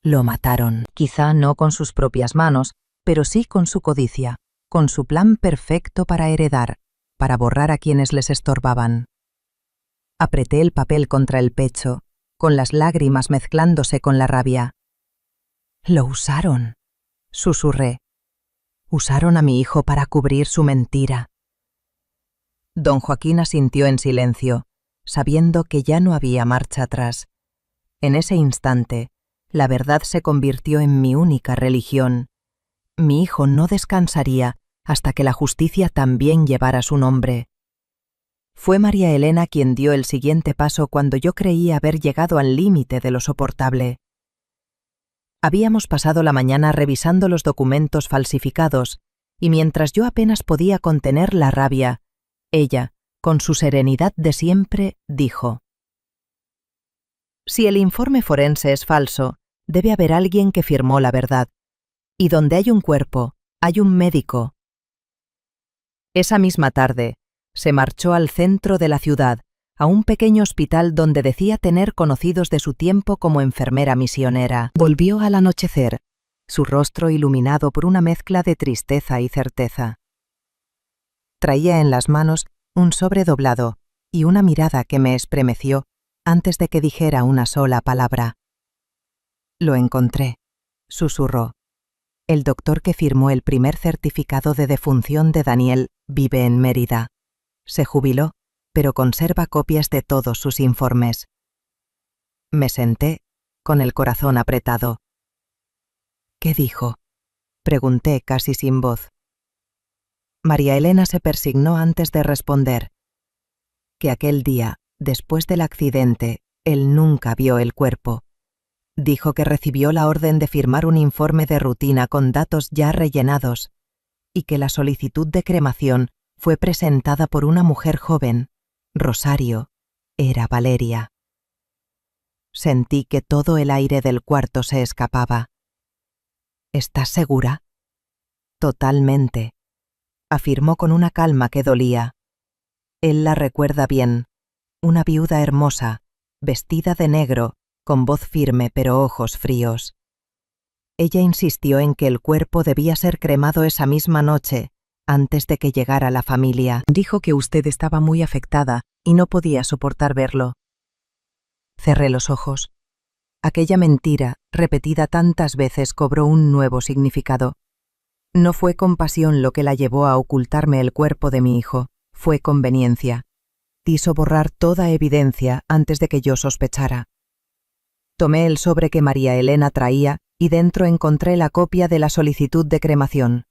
Lo mataron, quizá no con sus propias manos, pero sí con su codicia, con su plan perfecto para heredar, para borrar a quienes les estorbaban. Apreté el papel contra el pecho, con las lágrimas mezclándose con la rabia. «Lo usaron», susurré. «Usaron a mi hijo para cubrir su mentira». Don Joaquín asintió en silencio, sabiendo que ya no había marcha atrás. En ese instante, la verdad se convirtió en mi única religión. Mi hijo no descansaría hasta que la justicia también llevara su nombre. Fue María Elena quien dio el siguiente paso cuando yo creía haber llegado al límite de lo soportable. Habíamos pasado la mañana revisando los documentos falsificados, y mientras yo apenas podía contener la rabia, ella, con su serenidad de siempre, dijo: «Si el informe forense es falso, debe haber alguien que firmó la verdad. Y donde hay un cuerpo, hay un médico». Esa misma tarde, se marchó al centro de la ciudad, a un pequeño hospital donde decía tener conocidos de su tiempo como enfermera misionera. Volvió al anochecer, su rostro iluminado por una mezcla de tristeza y certeza. Traía en las manos un sobre doblado y una mirada que me estremeció antes de que dijera una sola palabra. «Lo encontré», susurró. «El doctor que firmó el primer certificado de defunción de Daniel vive en Mérida. Se jubiló, pero conserva copias de todos sus informes». Me senté, con el corazón apretado. «¿Qué dijo?», pregunté casi sin voz. María Elena se persignó antes de responder. Que aquel día, después del accidente, él nunca vio el cuerpo. Dijo que recibió la orden de firmar un informe de rutina con datos ya rellenados, y que la solicitud de cremación fue presentada por una mujer joven, Rosario, era Valeria. Sentí que todo el aire del cuarto se escapaba. «¿Estás segura?» «Totalmente», afirmó con una calma que dolía. Él la recuerda bien, una viuda hermosa, vestida de negro, con voz firme pero ojos fríos. Ella insistió en que el cuerpo debía ser cremado esa misma noche, antes de que llegara la familia. Dijo que usted estaba muy afectada y no podía soportar verlo. Cerré los ojos. Aquella mentira, repetida tantas veces, cobró un nuevo significado. No fue compasión lo que la llevó a ocultarme el cuerpo de mi hijo, fue conveniencia. Quiso borrar toda evidencia antes de que yo sospechara. Tomé el sobre que María Elena traía y dentro encontré la copia de la solicitud de cremación.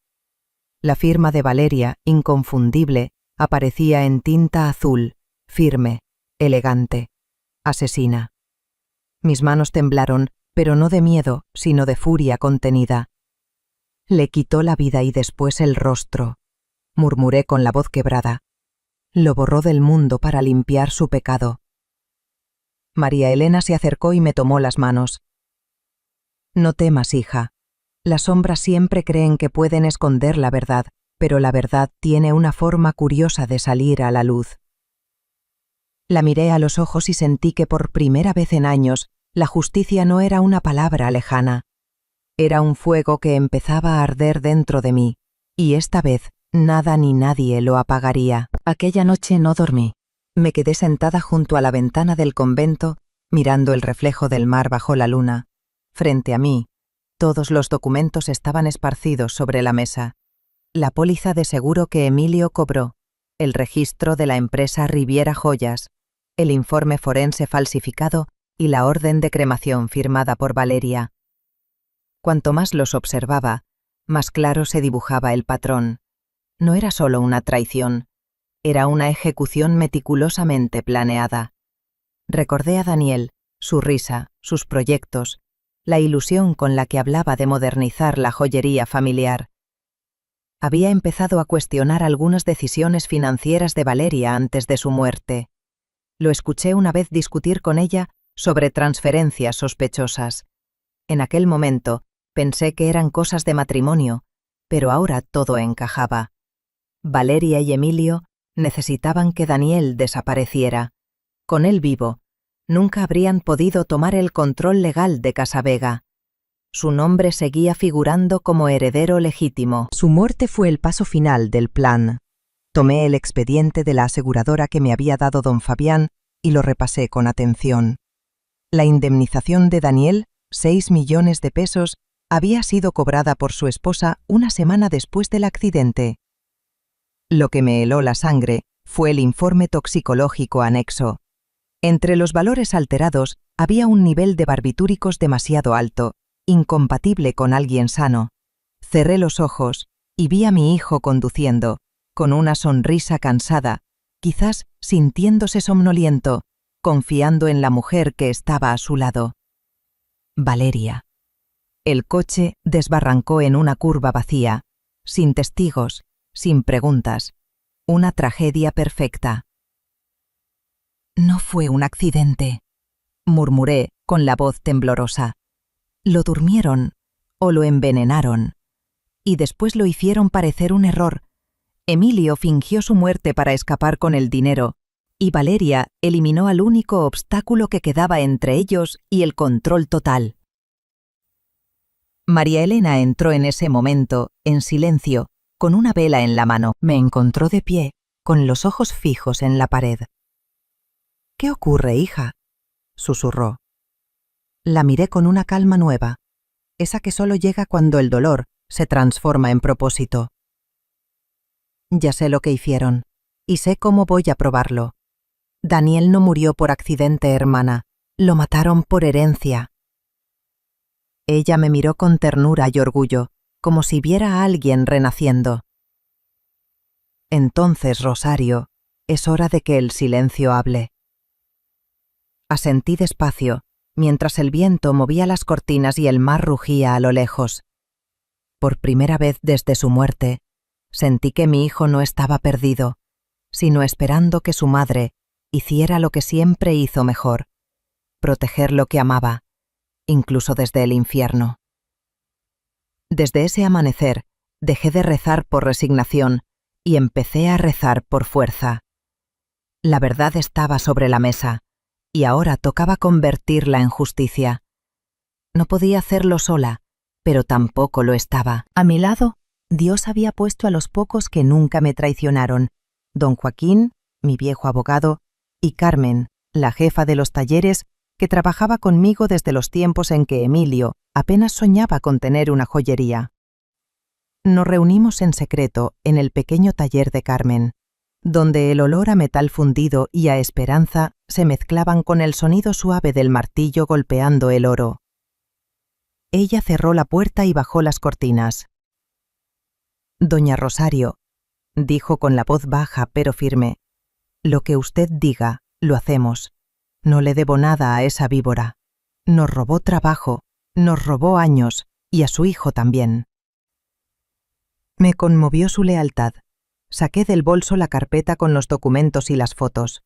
La firma de Valeria, inconfundible, aparecía en tinta azul, firme, elegante. Asesina. Mis manos temblaron, pero no de miedo, sino de furia contenida. Le quitó la vida y después el rostro, murmuré con la voz quebrada. Lo borró del mundo para limpiar su pecado. María Elena se acercó y me tomó las manos. No temas, hija. Las sombras siempre creen que pueden esconder la verdad, pero la verdad tiene una forma curiosa de salir a la luz. La miré a los ojos y sentí que por primera vez en años la justicia no era una palabra lejana. Era un fuego que empezaba a arder dentro de mí, y esta vez nada ni nadie lo apagaría. Aquella noche no dormí. Me quedé sentada junto a la ventana del convento, mirando el reflejo del mar bajo la luna. Frente a mí, todos los documentos estaban esparcidos sobre la mesa. La póliza de seguro que Emilio cobró, el registro de la empresa Riviera Joyas, el informe forense falsificado y la orden de cremación firmada por Valeria. Cuanto más los observaba, más claro se dibujaba el patrón. No era solo una traición, era una ejecución meticulosamente planeada. Recordé a Daniel, su risa, sus proyectos, la ilusión con la que hablaba de modernizar la joyería familiar. Había empezado a cuestionar algunas decisiones financieras de Valeria antes de su muerte. Lo escuché una vez discutir con ella sobre transferencias sospechosas. En aquel momento pensé que eran cosas de matrimonio, pero ahora todo encajaba. Valeria y Emilio necesitaban que Daniel desapareciera. Con él vivo, nunca habrían podido tomar el control legal de Casavega. Su nombre seguía figurando como heredero legítimo. Su muerte fue el paso final del plan. Tomé el expediente de la aseguradora que me había dado don Fabián y lo repasé con atención. La indemnización de Daniel, 6 millones de pesos, había sido cobrada por su esposa una semana después del accidente. Lo que me heló la sangre fue el informe toxicológico anexo. Entre los valores alterados había un nivel de barbitúricos demasiado alto, incompatible con alguien sano. Cerré los ojos y vi a mi hijo conduciendo, con una sonrisa cansada, quizás sintiéndose somnoliento, confiando en la mujer que estaba a su lado. Valeria. El coche desbarrancó en una curva vacía, sin testigos, sin preguntas. Una tragedia perfecta. No fue un accidente, murmuré con la voz temblorosa. Lo durmieron o lo envenenaron. Y después lo hicieron parecer un error. Emilio fingió su muerte para escapar con el dinero, y Valeria eliminó al único obstáculo que quedaba entre ellos y el control total. María Elena entró en ese momento, en silencio, con una vela en la mano. Me encontró de pie, con los ojos fijos en la pared. «¿Qué ocurre, hija?», susurró. La miré con una calma nueva, esa que solo llega cuando el dolor se transforma en propósito. «Ya sé lo que hicieron, y sé cómo voy a probarlo. Daniel no murió por accidente, hermana, lo mataron por herencia». Ella me miró con ternura y orgullo, como si viera a alguien renaciendo. «Entonces, Rosario, es hora de que el silencio hable». Asentí despacio, mientras el viento movía las cortinas y el mar rugía a lo lejos. Por primera vez desde su muerte, sentí que mi hijo no estaba perdido, sino esperando que su madre hiciera lo que siempre hizo mejor, proteger lo que amaba, incluso desde el infierno. Desde ese amanecer, dejé de rezar por resignación y empecé a rezar por fuerza. La verdad estaba sobre la mesa, y ahora tocaba convertirla en justicia. No podía hacerlo sola, pero tampoco lo estaba. A mi lado, Dios había puesto a los pocos que nunca me traicionaron: don Joaquín, mi viejo abogado, y Carmen, la jefa de los talleres, que trabajaba conmigo desde los tiempos en que Emilio apenas soñaba con tener una joyería. Nos reunimos en secreto en el pequeño taller de Carmen, donde el olor a metal fundido y a esperanza se mezclaban con el sonido suave del martillo golpeando el oro. Ella cerró la puerta y bajó las cortinas. «Doña Rosario», dijo con la voz baja pero firme, «lo que usted diga, lo hacemos. No le debo nada a esa víbora. Nos robó trabajo, nos robó años, y a su hijo también». Me conmovió su lealtad, Saqué del bolso la carpeta con los documentos y las fotos.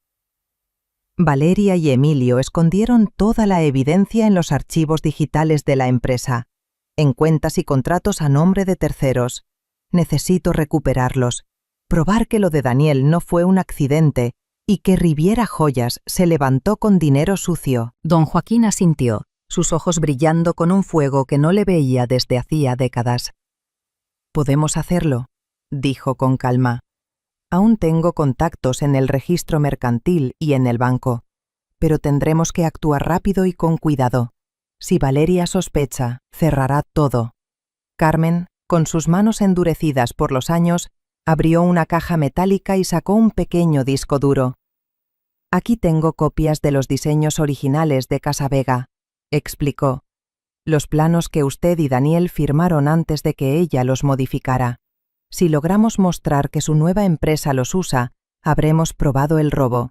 Valeria y Emilio escondieron toda la evidencia en los archivos digitales de la empresa, en cuentas y contratos a nombre de terceros. Necesito recuperarlos, probar que lo de Daniel no fue un accidente y que Riviera Joyas se levantó con dinero sucio. Don Joaquín asintió, sus ojos brillando con un fuego que no le veía desde hacía décadas. «Podemos hacerlo», dijo con calma. «Aún tengo contactos en el registro mercantil y en el banco, pero tendremos que actuar rápido y con cuidado. Si Valeria sospecha, cerrará todo». Carmen, con sus manos endurecidas por los años, abrió una caja metálica y sacó un pequeño disco duro. «Aquí tengo copias de los diseños originales de Casa Vega», explicó. «Los planos que usted y Daniel firmaron antes de que ella los modificara. Si logramos mostrar que su nueva empresa los usa, habremos probado el robo».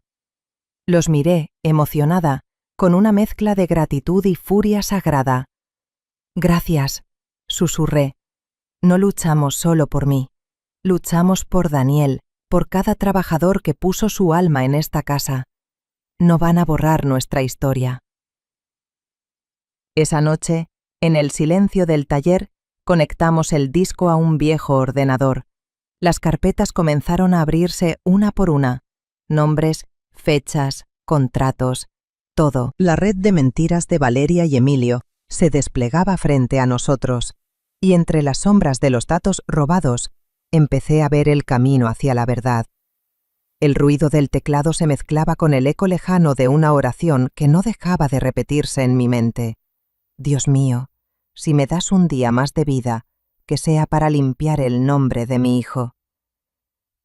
Los miré, emocionada, con una mezcla de gratitud y furia sagrada. «Gracias», susurré. «No luchamos solo por mí. Luchamos por Daniel, por cada trabajador que puso su alma en esta casa. No van a borrar nuestra historia». Esa noche, en el silencio del taller, conectamos el disco a un viejo ordenador. Las carpetas comenzaron a abrirse una por una. Nombres, fechas, contratos, todo. La red de mentiras de Valeria y Emilio se desplegaba frente a nosotros, y entre las sombras de los datos robados, empecé a ver el camino hacia la verdad. El ruido del teclado se mezclaba con el eco lejano de una oración que no dejaba de repetirse en mi mente. «Dios mío, si me das un día más de vida, que sea para limpiar el nombre de mi hijo».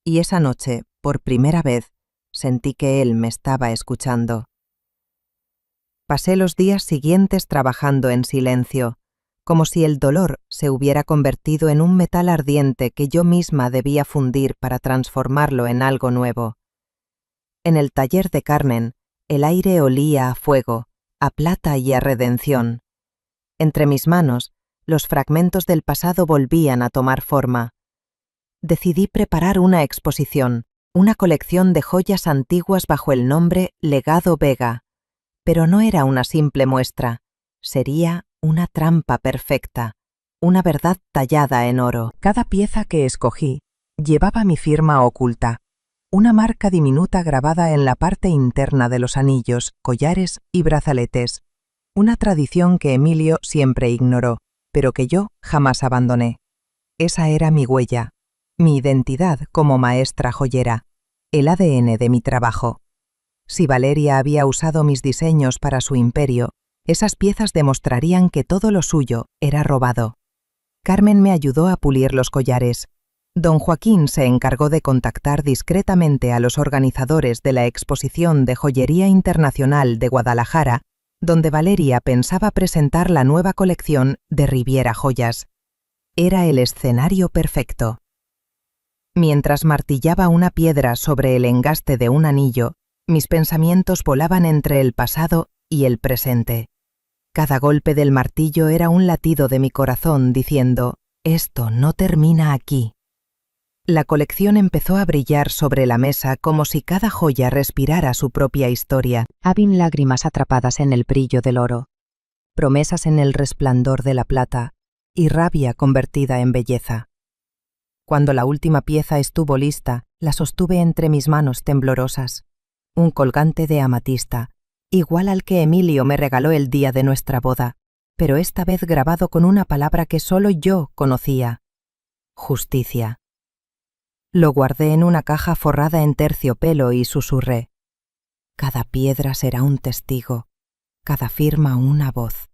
Y esa noche, por primera vez, sentí que él me estaba escuchando. Pasé los días siguientes trabajando en silencio, como si el dolor se hubiera convertido en un metal ardiente que yo misma debía fundir para transformarlo en algo nuevo. En el taller de Carmen, el aire olía a fuego, a plata y a redención. Entre mis manos, los fragmentos del pasado volvían a tomar forma. Decidí preparar una exposición, una colección de joyas antiguas bajo el nombre Legado Vega. Pero no era una simple muestra, sería una trampa perfecta, una verdad tallada en oro. Cada pieza que escogí llevaba mi firma oculta, una marca diminuta grabada en la parte interna de los anillos, collares y brazaletes, una tradición que Emilio siempre ignoró, pero que yo jamás abandoné. Esa era mi huella, mi identidad como maestra joyera, el ADN de mi trabajo. Si Valeria había usado mis diseños para su imperio, esas piezas demostrarían que todo lo suyo era robado. Carmen me ayudó a pulir los collares. Don Joaquín se encargó de contactar discretamente a los organizadores de la Exposición de Joyería Internacional de Guadalajara, donde Valeria pensaba presentar la nueva colección de Riviera Joyas. Era el escenario perfecto. Mientras martillaba una piedra sobre el engaste de un anillo, mis pensamientos volaban entre el pasado y el presente. Cada golpe del martillo era un latido de mi corazón diciendo: «Esto no termina aquí». La colección empezó a brillar sobre la mesa como si cada joya respirara su propia historia. Había lágrimas atrapadas en el brillo del oro, promesas en el resplandor de la plata y rabia convertida en belleza. Cuando la última pieza estuvo lista, la sostuve entre mis manos temblorosas. Un colgante de amatista, igual al que Emilio me regaló el día de nuestra boda, pero esta vez grabado con una palabra que solo yo conocía: justicia. Lo guardé en una caja forrada en terciopelo y susurré: «Cada piedra será un testigo, cada firma una voz.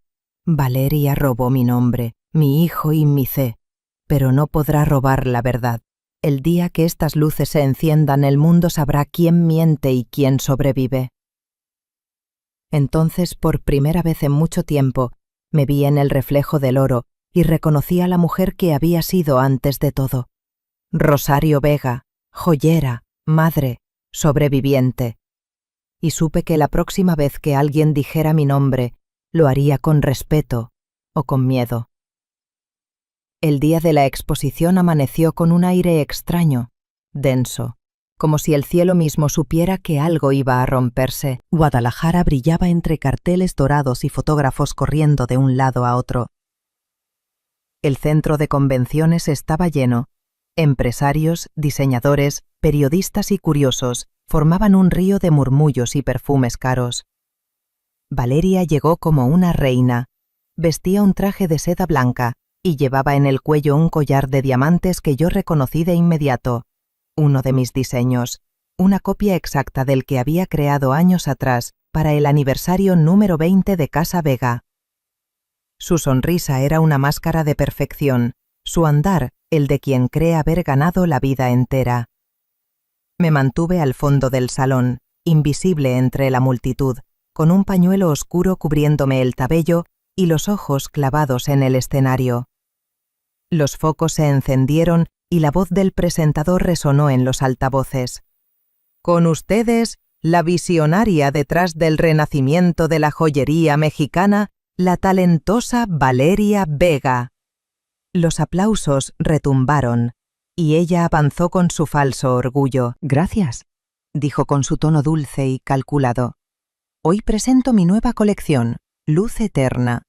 Valeria robó mi nombre, mi hijo y mi fe, pero no podrá robar la verdad. El día que estas luces se enciendan, el mundo sabrá quién miente y quién sobrevive». Entonces, por primera vez en mucho tiempo, me vi en el reflejo del oro y reconocí a la mujer que había sido antes de todo. Rosario Vega, joyera, madre, sobreviviente. Y supe que la próxima vez que alguien dijera mi nombre, lo haría con respeto o con miedo. El día de la exposición amaneció con un aire extraño, denso, como si el cielo mismo supiera que algo iba a romperse. Guadalajara brillaba entre carteles dorados y fotógrafos corriendo de un lado a otro. El centro de convenciones estaba lleno. Empresarios, diseñadores, periodistas y curiosos formaban un río de murmullos y perfumes caros. Valeria llegó como una reina. Vestía un traje de seda blanca y llevaba en el cuello un collar de diamantes que yo reconocí de inmediato. Uno de mis diseños, una copia exacta del que había creado años atrás para el aniversario número 20 de Casa Vega. Su sonrisa era una máscara de perfección, su andar el de quien cree haber ganado la vida entera. Me mantuve al fondo del salón, invisible entre la multitud, con un pañuelo oscuro cubriéndome el cabello y los ojos clavados en el escenario. Los focos se encendieron y la voz del presentador resonó en los altavoces. Con ustedes, la visionaria detrás del renacimiento de la joyería mexicana, la talentosa Valeria Vega. Los aplausos retumbaron, y ella avanzó con su falso orgullo. Gracias, dijo con su tono dulce y calculado. Hoy presento mi nueva colección, Luz Eterna.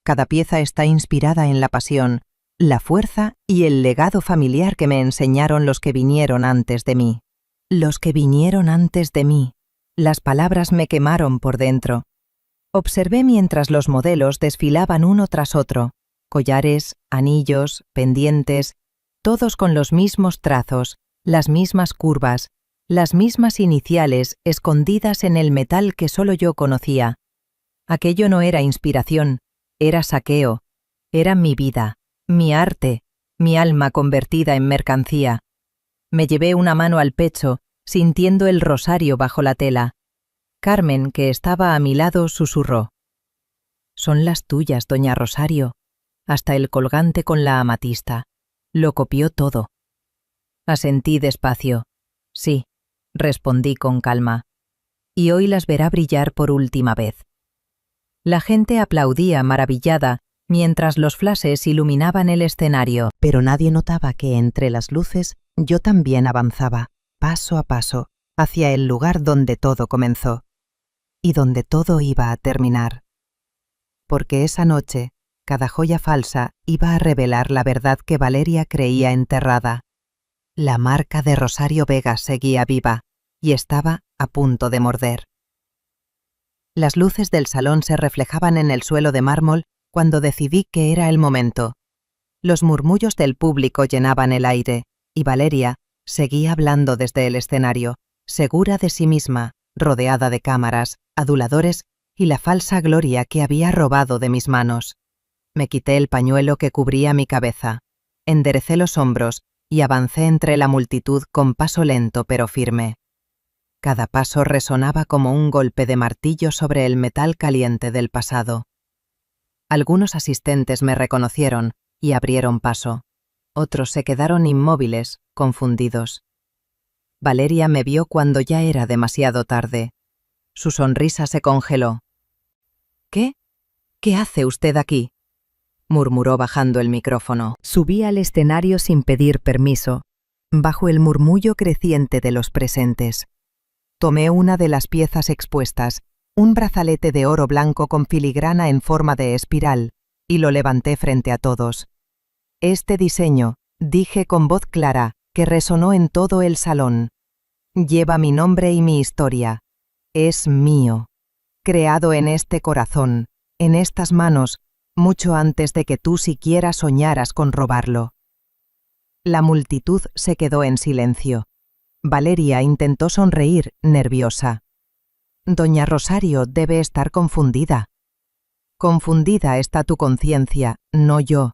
Cada pieza está inspirada en la pasión, la fuerza y el legado familiar que me enseñaron los que vinieron antes de mí. Los que vinieron antes de mí. Las palabras me quemaron por dentro. Observé mientras los modelos desfilaban uno tras otro, collares, anillos, pendientes, todos con los mismos trazos, las mismas curvas, las mismas iniciales escondidas en el metal que solo yo conocía. Aquello no era inspiración, era saqueo, era mi vida, mi arte, mi alma convertida en mercancía. Me llevé una mano al pecho, sintiendo el rosario bajo la tela. Carmen, que estaba a mi lado, susurró. «Son las tuyas, doña Rosario. Hasta el colgante con la amatista. Lo copió todo». Asentí despacio. «Sí», respondí con calma. «Y hoy las verá brillar por última vez». La gente aplaudía maravillada mientras los flashes iluminaban el escenario. Pero nadie notaba que entre las luces yo también avanzaba, paso a paso, hacia el lugar donde todo comenzó. Y donde todo iba a terminar. Porque esa noche, cada joya falsa iba a revelar la verdad que Valeria creía enterrada. La marca de Rosario Vega seguía viva y estaba a punto de morder. Las luces del salón se reflejaban en el suelo de mármol cuando decidí que era el momento. Los murmullos del público llenaban el aire y Valeria seguía hablando desde el escenario, segura de sí misma, rodeada de cámaras, aduladores y la falsa gloria que había robado de mis manos. Me quité el pañuelo que cubría mi cabeza, enderecé los hombros y avancé entre la multitud con paso lento pero firme. Cada paso resonaba como un golpe de martillo sobre el metal caliente del pasado. Algunos asistentes me reconocieron y abrieron paso. Otros se quedaron inmóviles, confundidos. Valeria me vio cuando ya era demasiado tarde. Su sonrisa se congeló. «¿Qué? ¿Qué hace usted aquí?», murmuró bajando el micrófono. Subí al escenario sin pedir permiso, bajo el murmullo creciente de los presentes. Tomé una de las piezas expuestas, un brazalete de oro blanco con filigrana en forma de espiral, y lo levanté frente a todos. «Este diseño», dije con voz clara, que resonó en todo el salón, «lleva mi nombre y mi historia. Es mío, creado en este corazón, en estas manos, mucho antes de que tú siquiera soñaras con robarlo». La multitud se quedó en silencio. Valeria intentó sonreír, nerviosa. «Doña Rosario debe estar confundida». «Confundida está tu conciencia, no yo»,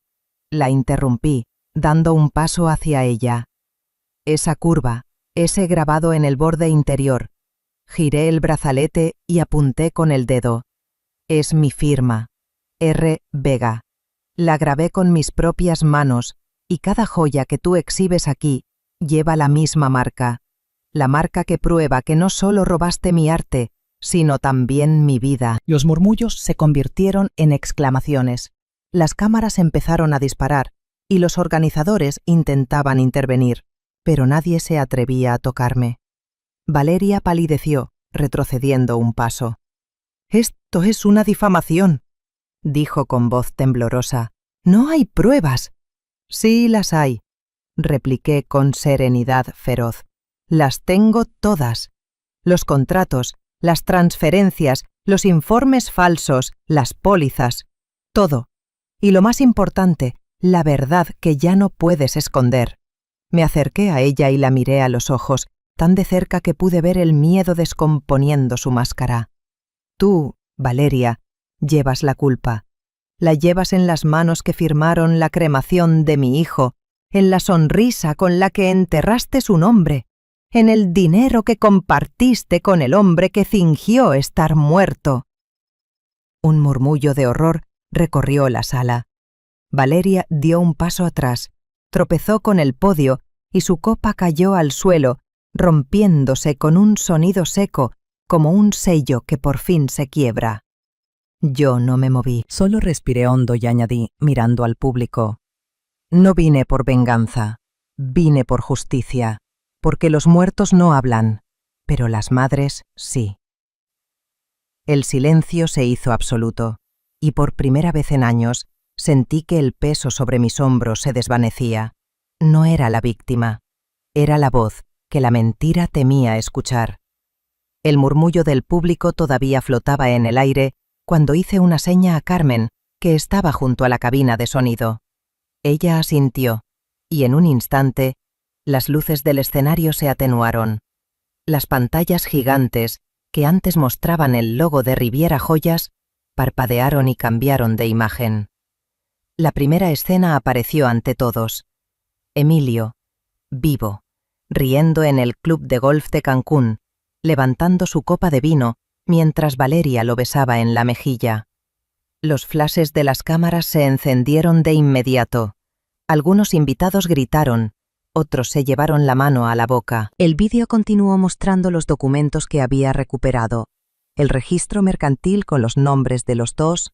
la interrumpí, dando un paso hacia ella. Esa curva, ese grabado en el borde interior. Giré el brazalete y apunté con el dedo. Es mi firma. R. Vega. La grabé con mis propias manos, y cada joya que tú exhibes aquí lleva la misma marca. La marca que prueba que no solo robaste mi arte, sino también mi vida. Los murmullos se convirtieron en exclamaciones. Las cámaras empezaron a disparar, y los organizadores intentaban intervenir. pero nadie se atrevía a tocarme. Valeria palideció, retrocediendo un paso. «Esto es una difamación», dijo con voz temblorosa. «No hay pruebas». «Sí las hay», repliqué con serenidad feroz. «Las tengo todas. Los contratos, las transferencias, los informes falsos, las pólizas, todo. Y lo más importante, la verdad que ya no puedes esconder». Me acerqué a ella y la miré a los ojos, tan de cerca que pude ver el miedo descomponiendo su máscara. «Tú, Valeria, llevas la culpa. La llevas en las manos que firmaron la cremación de mi hijo, en la sonrisa con la que enterraste su nombre, en el dinero que compartiste con el hombre que fingió estar muerto». Un murmullo de horror recorrió la sala. Valeria dio un paso atrás, tropezó con el podio y su copa cayó al suelo, rompiéndose con un sonido seco, como un sello que por fin se quiebra. Yo no me moví, solo respiré hondo y añadí, mirando al público: «No vine por venganza, vine por justicia, porque los muertos no hablan, pero las madres sí». El silencio se hizo absoluto, y por primera vez en años sentí que el peso sobre mis hombros se desvanecía. No era la víctima, era la voz que la mentira temía escuchar. El murmullo del público todavía flotaba en el aire cuando hice una seña a Carmen, que estaba junto a la cabina de sonido. Ella asintió, y en un instante, las luces del escenario se atenuaron. Las pantallas gigantes, que antes mostraban el logo de Riviera Joyas, parpadearon y cambiaron de imagen. La primera escena apareció ante todos. Emilio, vivo, riendo en el club de golf de Cancún, levantando su copa de vino mientras Valeria lo besaba en la mejilla. Los flashes de las cámaras se encendieron de inmediato. Algunos invitados gritaron, otros se llevaron la mano a la boca. El vídeo continuó mostrando los documentos que había recuperado, el registro mercantil con los nombres de los dos,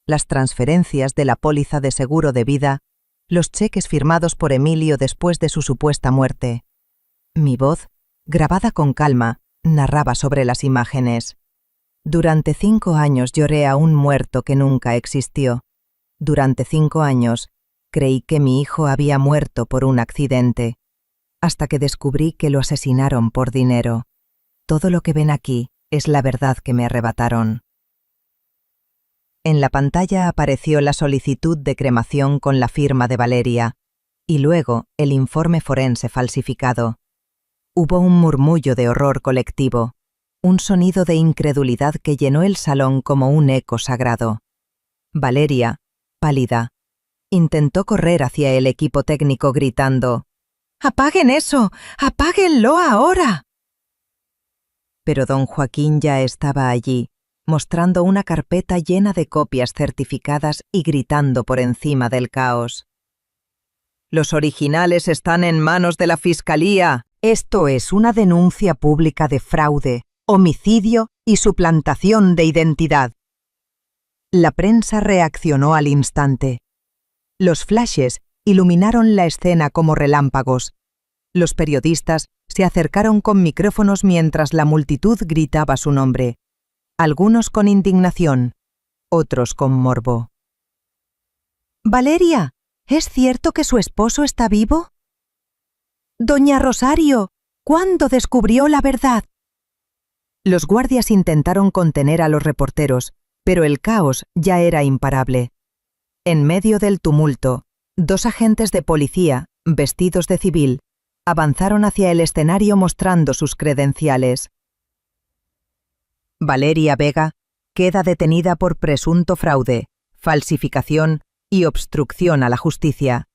las transferencias de la póliza de seguro de vida, los cheques firmados por Emilio después de su supuesta muerte. Mi voz, grabada con calma, narraba sobre las imágenes. Durante 5 años lloré a un muerto que nunca existió. Durante 5 años creí que mi hijo había muerto por un accidente, hasta que descubrí que lo asesinaron por dinero. Todo lo que ven aquí es la verdad que me arrebataron. En la pantalla apareció la solicitud de cremación con la firma de Valeria, y luego el informe forense falsificado. Hubo un murmullo de horror colectivo, un sonido de incredulidad que llenó el salón como un eco sagrado. Valeria, pálida, intentó correr hacia el equipo técnico gritando: «¡Apaguen eso! ¡Apáguenlo ahora!». Pero don Joaquín ya estaba allí, mostrando una carpeta llena de copias certificadas y gritando por encima del caos: «Los originales están en manos de la Fiscalía. Esto es una denuncia pública de fraude, homicidio y suplantación de identidad». La prensa reaccionó al instante. Los flashes iluminaron la escena como relámpagos. Los periodistas se acercaron con micrófonos mientras la multitud gritaba su nombre. Algunos con indignación, otros con morbo. «Valeria, ¿es cierto que su esposo está vivo? Doña Rosario, ¿cuándo descubrió la verdad?». Los guardias intentaron contener a los reporteros, pero el caos ya era imparable. En medio del tumulto, 2 agentes de policía, vestidos de civil, avanzaron hacia el escenario mostrando sus credenciales. «Valeria Vega queda detenida por presunto fraude, falsificación y obstrucción a la justicia»,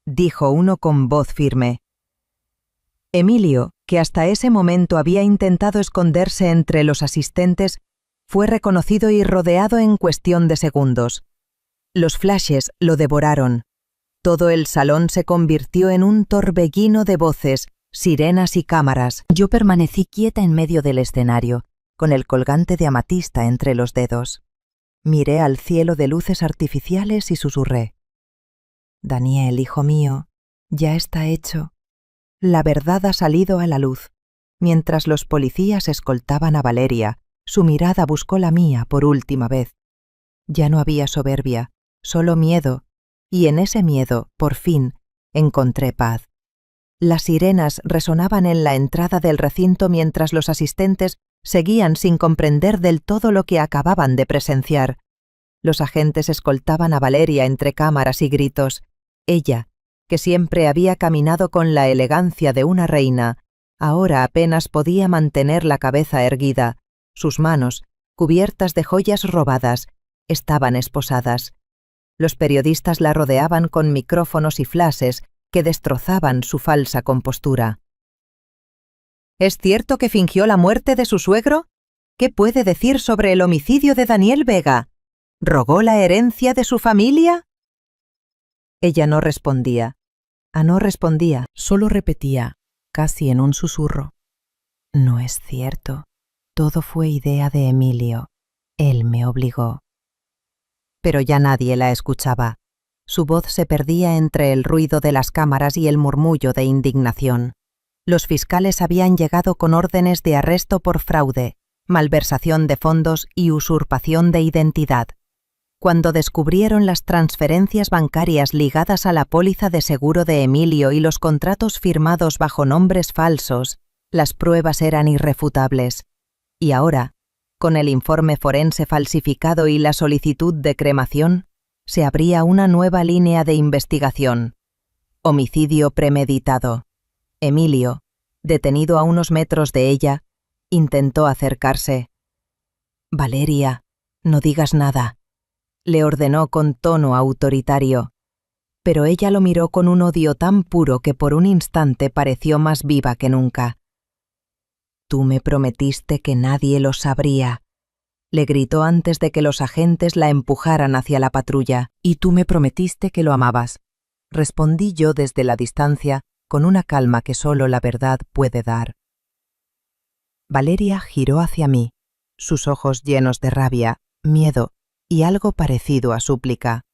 dijo uno con voz firme. Emilio, que hasta ese momento había intentado esconderse entre los asistentes, fue reconocido y rodeado en cuestión de segundos. Los flashes lo devoraron. Todo el salón se convirtió en un torbellino de voces, sirenas y cámaras. Yo permanecí quieta en medio del escenario, con el colgante de amatista entre los dedos. Miré al cielo de luces artificiales y susurré: «Daniel, hijo mío, ya está hecho. La verdad ha salido a la luz. Mientras los policías escoltaban a Valeria, su mirada buscó la mía por última vez. Ya no había soberbia, solo miedo, y en ese miedo, por fin, encontré paz. Las sirenas resonaban en la entrada del recinto mientras los asistentes seguían sin comprender del todo lo que acababan de presenciar. Los agentes escoltaban a Valeria entre cámaras y gritos. Ella, que siempre había caminado con la elegancia de una reina, ahora apenas podía mantener la cabeza erguida. Sus manos, cubiertas de joyas robadas, estaban esposadas. Los periodistas la rodeaban con micrófonos y flashes que destrozaban su falsa compostura. ¿Es cierto que fingió la muerte de su suegro? ¿Qué puede decir sobre el homicidio de Daniel Vega? ¿Rogó la herencia de su familia? Ella no respondía. No respondía, solo repetía, casi en un susurro. No es cierto. Todo fue idea de Emilio. Él me obligó. Pero ya nadie la escuchaba. Su voz se perdía entre el ruido de las cámaras y el murmullo de indignación. Los fiscales habían llegado con órdenes de arresto por fraude, malversación de fondos y usurpación de identidad. Cuando descubrieron las transferencias bancarias ligadas a la póliza de seguro de Emilio y los contratos firmados bajo nombres falsos, las pruebas eran irrefutables. Y ahora, con el informe forense falsificado y la solicitud de cremación, se abría una nueva línea de investigación. Homicidio premeditado. Emilio, detenido a unos metros de ella, intentó acercarse. «Valeria, no digas nada», le ordenó con tono autoritario. Pero ella lo miró con un odio tan puro que por un instante pareció más viva que nunca. «Tú me prometiste que nadie lo sabría», le gritó antes de que los agentes la empujaran hacia la patrulla. «Y tú me prometiste que lo amabas», respondí yo desde la distancia, con una calma que solo la verdad puede dar. Valeria giró hacia mí, sus ojos llenos de rabia, miedo y algo parecido a súplica.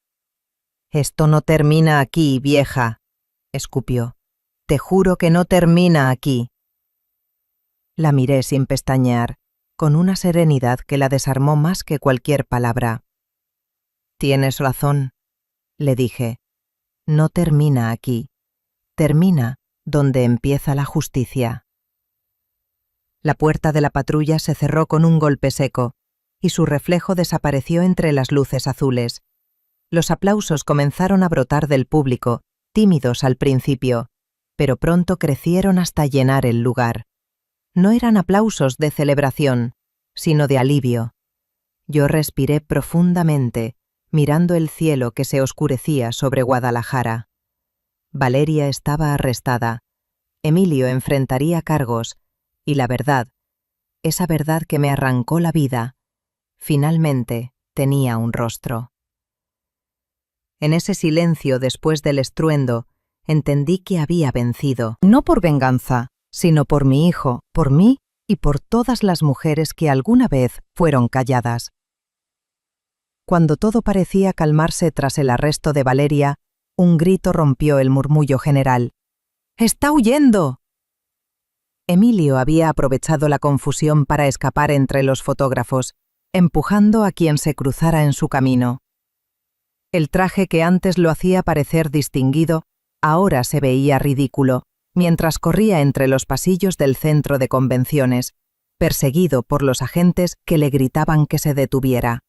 «Esto no termina aquí, vieja», escupió. «Te juro que no termina aquí». La miré sin pestañear, con una serenidad que la desarmó más que cualquier palabra. «Tienes razón», le dije. «No termina aquí. Termina donde empieza la justicia». La puerta de la patrulla se cerró con un golpe seco, y su reflejo desapareció entre las luces azules. Los aplausos comenzaron a brotar del público, tímidos al principio, pero pronto crecieron hasta llenar el lugar. No eran aplausos de celebración, sino de alivio. Yo respiré profundamente, mirando el cielo que se oscurecía sobre Guadalajara. Valeria estaba arrestada. Emilio enfrentaría cargos, y la verdad, esa verdad que me arrancó la vida, finalmente tenía un rostro. En ese silencio después del estruendo, entendí que había vencido, no por venganza, sino por mi hijo, por mí y por todas las mujeres que alguna vez fueron calladas. Cuando todo parecía calmarse tras el arresto de Valeria, un grito rompió el murmullo general. «¡Está huyendo!». Emilio había aprovechado la confusión para escapar entre los fotógrafos, empujando a quien se cruzara en su camino. El traje que antes lo hacía parecer distinguido, ahora se veía ridículo, mientras corría entre los pasillos del centro de convenciones, perseguido por los agentes que le gritaban que se detuviera.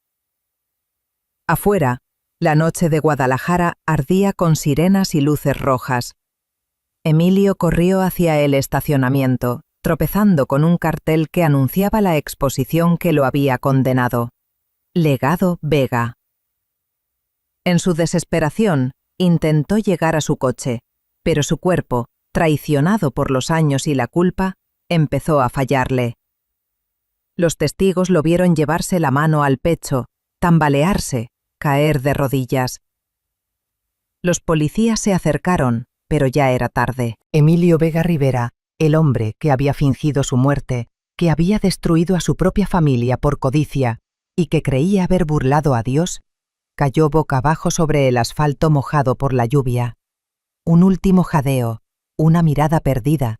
Afuera, la noche de Guadalajara ardía con sirenas y luces rojas. Emilio corrió hacia el estacionamiento, tropezando con un cartel que anunciaba la exposición que lo había condenado. Legado Vega. En su desesperación, intentó llegar a su coche, pero su cuerpo, traicionado por los años y la culpa, empezó a fallarle. Los testigos lo vieron llevarse la mano al pecho, tambalearse, caer de rodillas. Los policías se acercaron, pero ya era tarde. Emilio Vega Rivera, el hombre que había fingido su muerte, que había destruido a su propia familia por codicia y que creía haber burlado a Dios, cayó boca abajo sobre el asfalto mojado por la lluvia. Un último jadeo, una mirada perdida,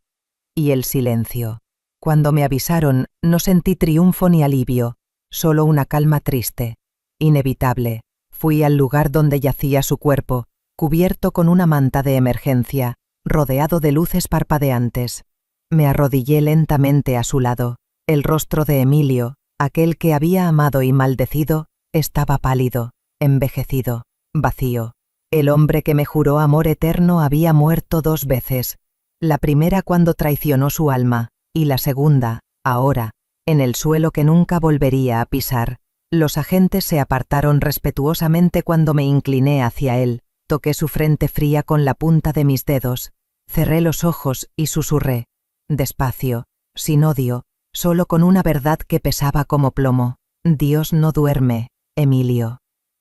y el silencio. Cuando me avisaron, no sentí triunfo ni alivio, solo una calma triste, inevitable. Fui al lugar donde yacía su cuerpo, cubierto con una manta de emergencia, rodeado de luces parpadeantes. Me arrodillé lentamente a su lado. El rostro de Emilio, aquel que había amado y maldecido, estaba pálido, envejecido, vacío. El hombre que me juró amor eterno había muerto 2 veces. La primera cuando traicionó su alma, y la segunda, ahora, en el suelo que nunca volvería a pisar. Los agentes se apartaron respetuosamente cuando me incliné hacia él, toqué su frente fría con la punta de mis dedos, cerré los ojos y susurré, despacio, sin odio, solo con una verdad que pesaba como plomo. Dios no duerme, Emilio.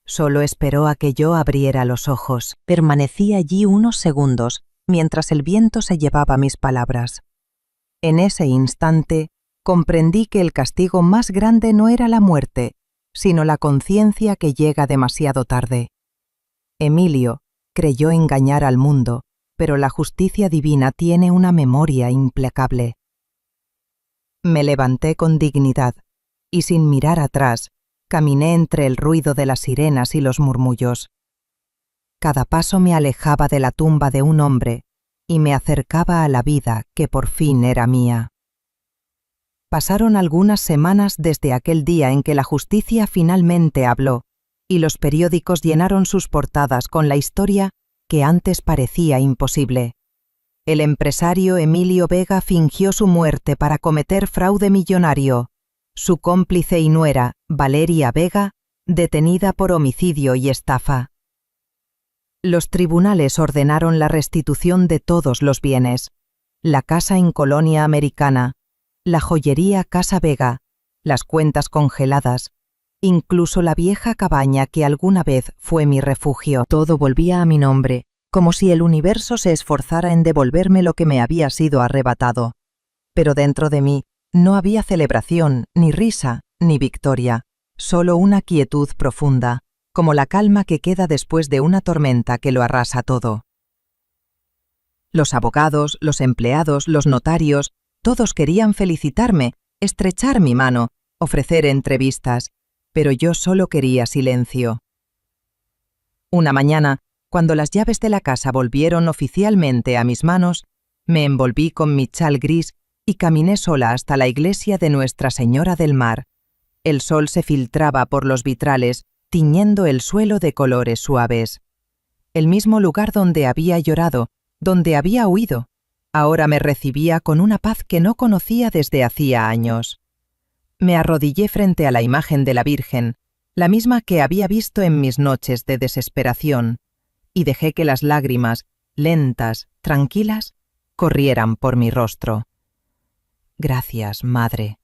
Solo esperó a que yo abriera los ojos. Permanecí allí unos segundos, mientras el viento se llevaba mis palabras. En ese instante, comprendí que el castigo más grande no era la muerte, sino la conciencia que llega demasiado tarde. Emilio creyó engañar al mundo, pero la justicia divina tiene una memoria implacable. Me levanté con dignidad, y sin mirar atrás, caminé entre el ruido de las sirenas y los murmullos. Cada paso me alejaba de la tumba de un hombre, y me acercaba a la vida que por fin era mía. Pasaron algunas semanas desde aquel día en que la justicia finalmente habló, y los periódicos llenaron sus portadas con la historia que antes parecía imposible. El empresario Emilio Vega fingió su muerte para cometer fraude millonario. Su cómplice y nuera, Valeria Vega, detenida por homicidio y estafa. Los tribunales ordenaron la restitución de todos los bienes: la casa en Colonia Americana, la joyería Casa Vega, las cuentas congeladas, incluso la vieja cabaña que alguna vez fue mi refugio. Todo volvía a mi nombre, como si el universo se esforzara en devolverme lo que me había sido arrebatado. Pero dentro de mí no había celebración, ni risa, ni victoria, solo una quietud profunda, como la calma que queda después de una tormenta que lo arrasa todo. Los abogados, los empleados, los notarios, todos querían felicitarme, estrechar mi mano, ofrecer entrevistas, pero yo solo quería silencio. Una mañana, cuando las llaves de la casa volvieron oficialmente a mis manos, me envolví con mi chal gris y caminé sola hasta la iglesia de Nuestra Señora del Mar. El sol se filtraba por los vitrales, tiñendo el suelo de colores suaves. El mismo lugar donde había llorado, donde había huido, ahora me recibía con una paz que no conocía desde hacía años. Me arrodillé frente a la imagen de la Virgen, la misma que había visto en mis noches de desesperación, y dejé que las lágrimas, lentas, tranquilas, corrieran por mi rostro. «Gracias, madre»,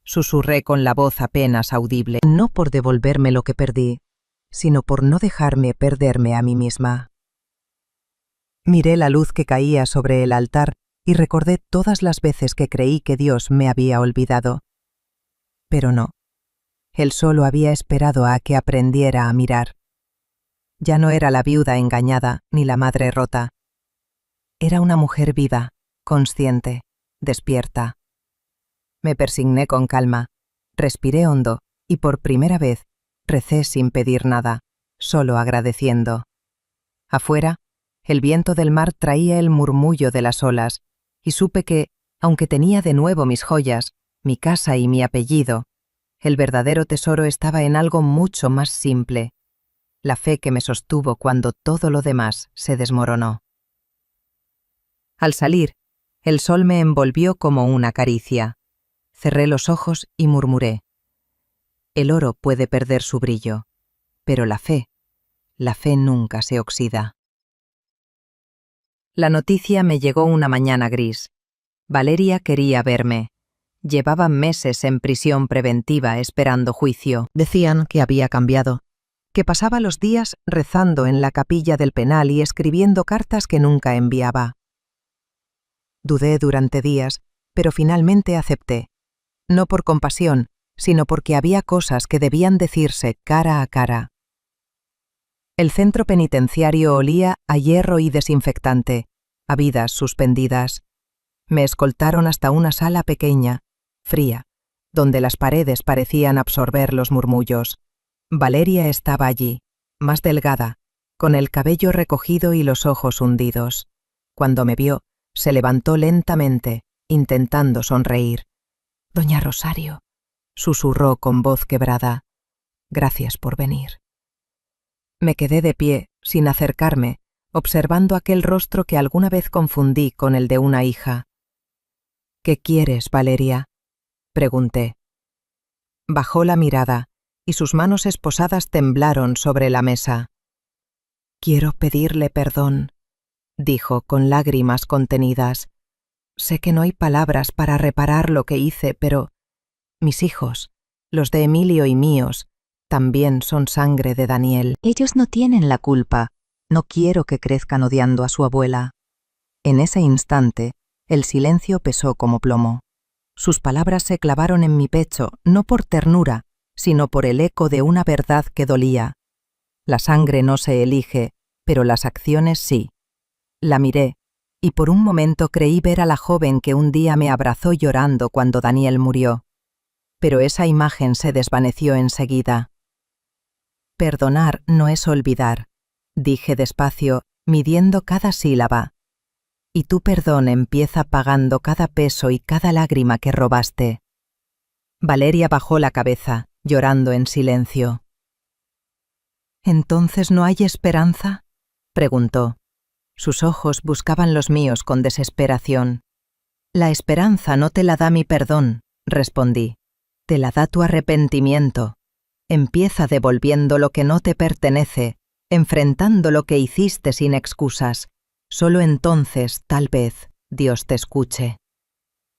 susurré con la voz apenas audible, no por devolverme lo que perdí, sino por no dejarme perderme a mí misma. Miré la luz que caía sobre el altar y recordé todas las veces que creí que Dios me había olvidado. Pero no. Él solo había esperado a que aprendiera a mirar. Ya no era la viuda engañada ni la madre rota. Era una mujer viva, consciente, despierta. Me persigné con calma, respiré hondo y por primera vez recé sin pedir nada, solo agradeciendo. Afuera, el viento del mar traía el murmullo de las olas, y supe que, aunque tenía de nuevo mis joyas, mi casa y mi apellido, el verdadero tesoro estaba en algo mucho más simple: la fe que me sostuvo cuando todo lo demás se desmoronó. Al salir, el sol me envolvió como una caricia. Cerré los ojos y murmuré: el oro puede perder su brillo, pero la fe nunca se oxida. La noticia me llegó una mañana gris. Valeria quería verme. Llevaba meses en prisión preventiva esperando juicio. Decían que había cambiado, que pasaba los días rezando en la capilla del penal y escribiendo cartas que nunca enviaba. Dudé durante días, pero finalmente acepté. No por compasión, sino porque había cosas que debían decirse cara a cara. El centro penitenciario olía a hierro y desinfectante, a vidas suspendidas. Me escoltaron hasta una sala pequeña, fría, donde las paredes parecían absorber los murmullos. Valeria estaba allí, más delgada, con el cabello recogido y los ojos hundidos. Cuando me vio, se levantó lentamente, intentando sonreír. «Doña Rosario», susurró con voz quebrada, «gracias por venir». Me quedé de pie, sin acercarme, observando aquel rostro que alguna vez confundí con el de una hija. «¿Qué quieres, Valeria?», pregunté. Bajó la mirada, y sus manos esposadas temblaron sobre la mesa. «Quiero pedirle perdón», dijo con lágrimas contenidas. «Sé que no hay palabras para reparar lo que hice, pero mis hijos, los de Emilio y míos, también son sangre de Daniel. Ellos no tienen la culpa. No quiero que crezcan odiando a su abuela». En ese instante, el silencio pesó como plomo. Sus palabras se clavaron en mi pecho, no por ternura, sino por el eco de una verdad que dolía. La sangre no se elige, pero las acciones sí. La miré, y por un momento creí ver a la joven que un día me abrazó llorando cuando Daniel murió. Pero esa imagen se desvaneció enseguida. «Perdonar no es olvidar», dije despacio, midiendo cada sílaba. «Y tu perdón empieza pagando cada peso y cada lágrima que robaste». Valeria bajó la cabeza, llorando en silencio. «¿Entonces no hay esperanza?», preguntó. Sus ojos buscaban los míos con desesperación. «La esperanza no te la da mi perdón», respondí. «Te la da tu arrepentimiento. Empieza devolviendo lo que no te pertenece, enfrentando lo que hiciste sin excusas. Solo entonces, tal vez, Dios te escuche».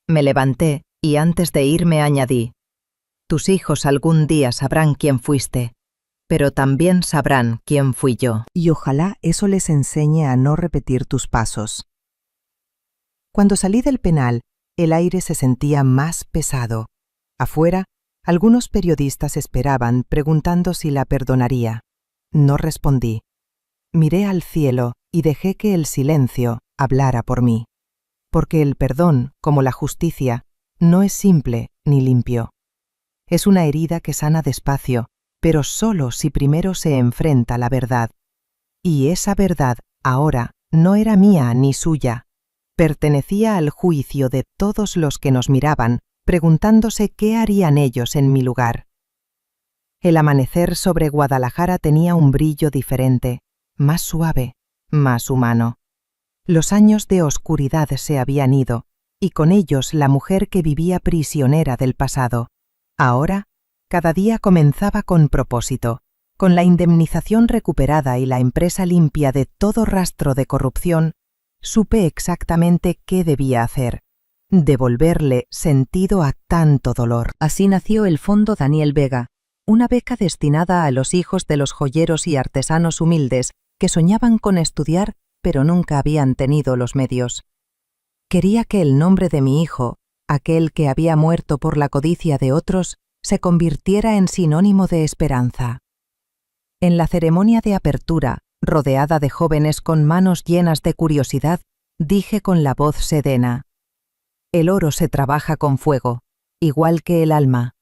Me levanté y antes de irme añadí: «Tus hijos algún día sabrán quién fuiste, pero también sabrán quién fui yo. Y ojalá eso les enseñe a no repetir tus pasos». Cuando salí del penal, el aire se sentía más pesado. Afuera, algunos periodistas esperaban, preguntando si la perdonaría. No respondí. Miré al cielo y dejé que el silencio hablara por mí. Porque el perdón, como la justicia, no es simple ni limpio. Es una herida que sana despacio, pero solo si primero se enfrenta la verdad. Y esa verdad, ahora, no era mía ni suya. Pertenecía al juicio de todos los que nos miraban, preguntándose qué harían ellos en mi lugar. El amanecer sobre Guadalajara tenía un brillo diferente, más suave, más humano. Los años de oscuridad se habían ido, y con ellos la mujer que vivía prisionera del pasado. Ahora, cada día comenzaba con propósito. Con la indemnización recuperada y la empresa limpia de todo rastro de corrupción, supe exactamente qué debía hacer: devolverle sentido a tanto dolor. Así nació el Fondo Daniel Vega, una beca destinada a los hijos de los joyeros y artesanos humildes que soñaban con estudiar, pero nunca habían tenido los medios. Quería que el nombre de mi hijo, aquel que había muerto por la codicia de otros, se convirtiera en sinónimo de esperanza. En la ceremonia de apertura, rodeada de jóvenes con manos llenas de curiosidad, dije con la voz serena: «El oro se trabaja con fuego, igual que el alma.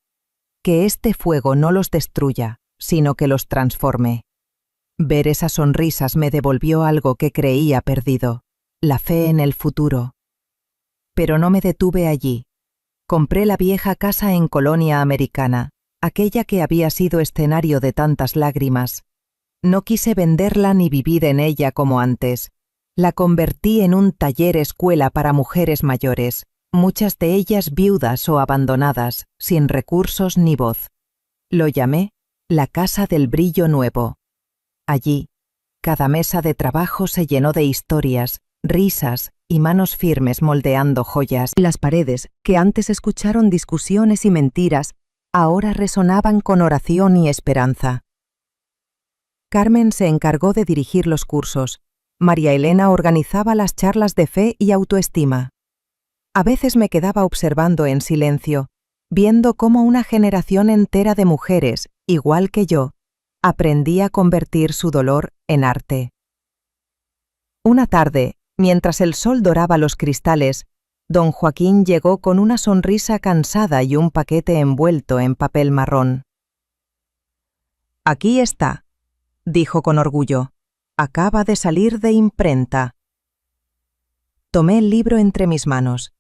Que este fuego no los destruya, sino que los transforme». Ver esas sonrisas me devolvió algo que creía perdido: la fe en el futuro. Pero no me detuve allí. Compré la vieja casa en Colonia Americana, aquella que había sido escenario de tantas lágrimas. No quise venderla ni vivir en ella como antes. La convertí en un taller escuela para mujeres mayores, muchas de ellas viudas o abandonadas, sin recursos ni voz. Lo llamé la Casa del Brillo Nuevo. Allí, cada mesa de trabajo se llenó de historias, risas y manos firmes moldeando joyas. Las paredes, que antes escucharon discusiones y mentiras, ahora resonaban con oración y esperanza. Carmen se encargó de dirigir los cursos. María Elena organizaba las charlas de fe y autoestima. A veces me quedaba observando en silencio, viendo cómo una generación entera de mujeres, igual que yo, aprendía a convertir su dolor en arte. Una tarde, Mientras el sol doraba los cristales, don Joaquín llegó con una sonrisa cansada y un paquete envuelto en papel marrón. «Aquí está», dijo con orgullo. «Acaba de salir de imprenta». Tomé el libro entre mis manos.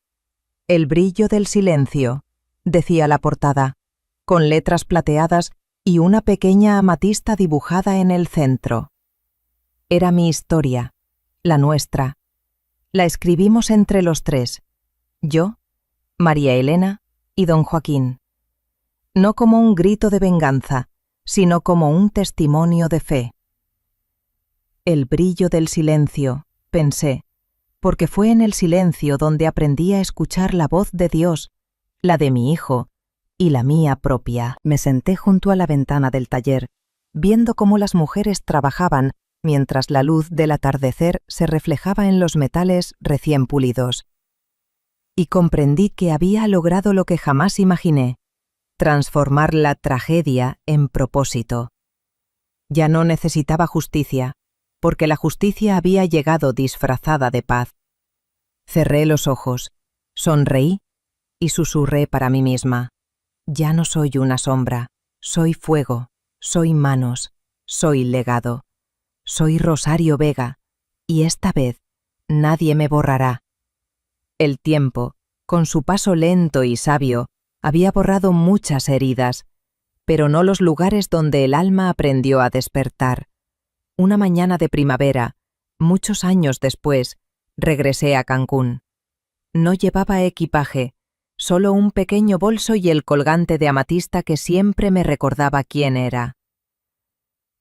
«El brillo del silencio», decía la portada, con letras plateadas y una pequeña amatista dibujada en el centro. Era mi historia, la nuestra. La escribimos entre los tres, yo, María Elena y don Joaquín. No como un grito de venganza, sino como un testimonio de fe. El brillo del silencio, pensé, porque fue en el silencio donde aprendí a escuchar la voz de Dios, la de mi hijo y la mía propia. Me senté junto a la ventana del taller, viendo cómo las mujeres trabajaban mientras la luz del atardecer se reflejaba en los metales recién pulidos. Y comprendí que había logrado lo que jamás imaginé, transformar la tragedia en propósito. Ya no necesitaba justicia, porque la justicia había llegado disfrazada de paz. Cerré los ojos, sonreí y susurré para mí misma. Ya no soy una sombra, soy fuego, soy manos, soy legado, soy Rosario Vega, y esta vez nadie me borrará. El tiempo, con su paso lento y sabio, había borrado muchas heridas, pero no los lugares donde el alma aprendió a despertar. Una mañana de primavera, muchos años después, regresé a Cancún. No llevaba equipaje, solo un pequeño bolso y el colgante de amatista que siempre me recordaba quién era.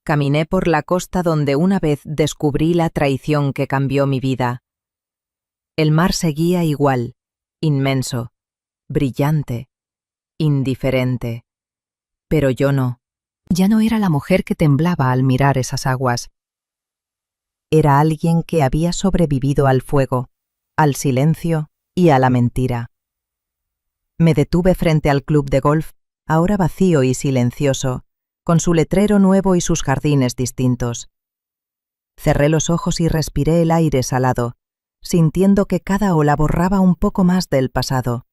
Caminé por la costa donde una vez descubrí la traición que cambió mi vida. El mar seguía igual, inmenso, brillante, indiferente. Pero yo no. Ya no era la mujer que temblaba al mirar esas aguas. Era alguien que había sobrevivido al fuego, al silencio y a la mentira. Me detuve frente al club de golf, ahora vacío y silencioso, con su letrero nuevo y sus jardines distintos. Cerré los ojos y respiré el aire salado, sintiendo que cada ola borraba un poco más del pasado.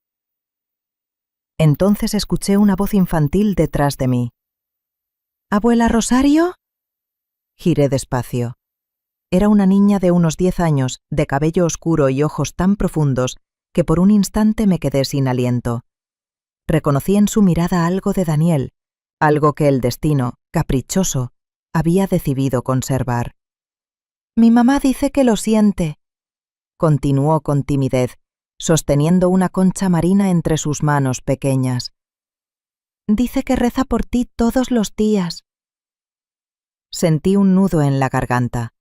Entonces escuché una voz infantil detrás de mí. «¿Abuela Rosario?» Giré despacio. Era una niña de unos 10 años, de cabello oscuro y ojos tan profundos que por un instante me quedé sin aliento. Reconocí en su mirada algo de Daniel, algo que el destino, caprichoso, había decidido conservar. «Mi mamá dice que lo siente», continuó con timidez, sosteniendo una concha marina entre sus manos pequeñas. «Dice que reza por ti todos los días». Sentí un nudo en la garganta.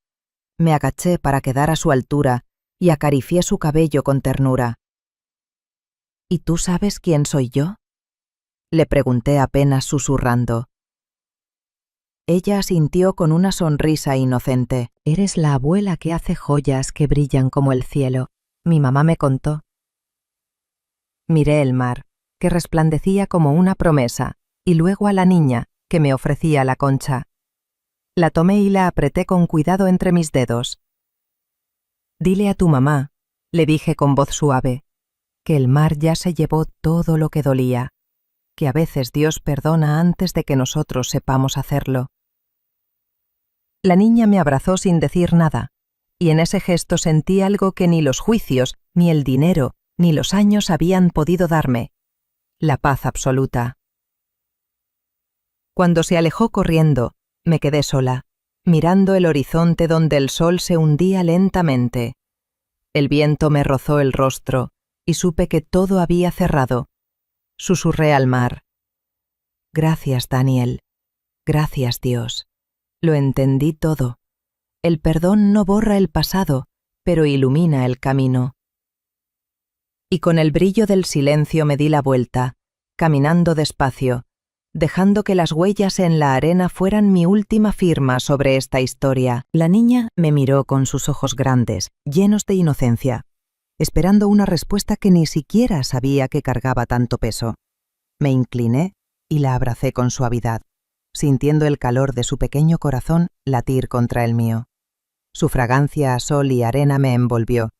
Me agaché para quedar a su altura y acaricié su cabello con ternura. «¿Y tú sabes quién soy yo?», le pregunté apenas susurrando. Ella asintió con una sonrisa inocente. «Eres la abuela que hace joyas que brillan como el cielo. Mi mamá me contó». Miré el mar, que resplandecía como una promesa, y luego a la niña, que me ofrecía la concha. La tomé y la apreté con cuidado entre mis dedos. «Dile a tu mamá», le dije con voz suave, «que el mar ya se llevó todo lo que dolía, que a veces Dios perdona antes de que nosotros sepamos hacerlo». La niña me abrazó sin decir nada, y en ese gesto sentí algo que ni los juicios, ni el dinero, ni los años habían podido darme: la paz absoluta. Cuando se alejó corriendo, me quedé sola, mirando el horizonte donde el sol se hundía lentamente. El viento me rozó el rostro y supe que todo había cerrado. Susurré al mar: «Gracias, Daniel. Gracias, Dios. Lo entendí todo. El perdón no borra el pasado, pero ilumina el camino». Y con el brillo del silencio me di la vuelta, caminando despacio, dejando que las huellas en la arena fueran mi última firma sobre esta historia. La niña me miró con sus ojos grandes, llenos de inocencia, esperando una respuesta que ni siquiera sabía que cargaba tanto peso. Me incliné y la abracé con suavidad, sintiendo el calor de su pequeño corazón latir contra el mío. Su fragancia a sol y arena me envolvió,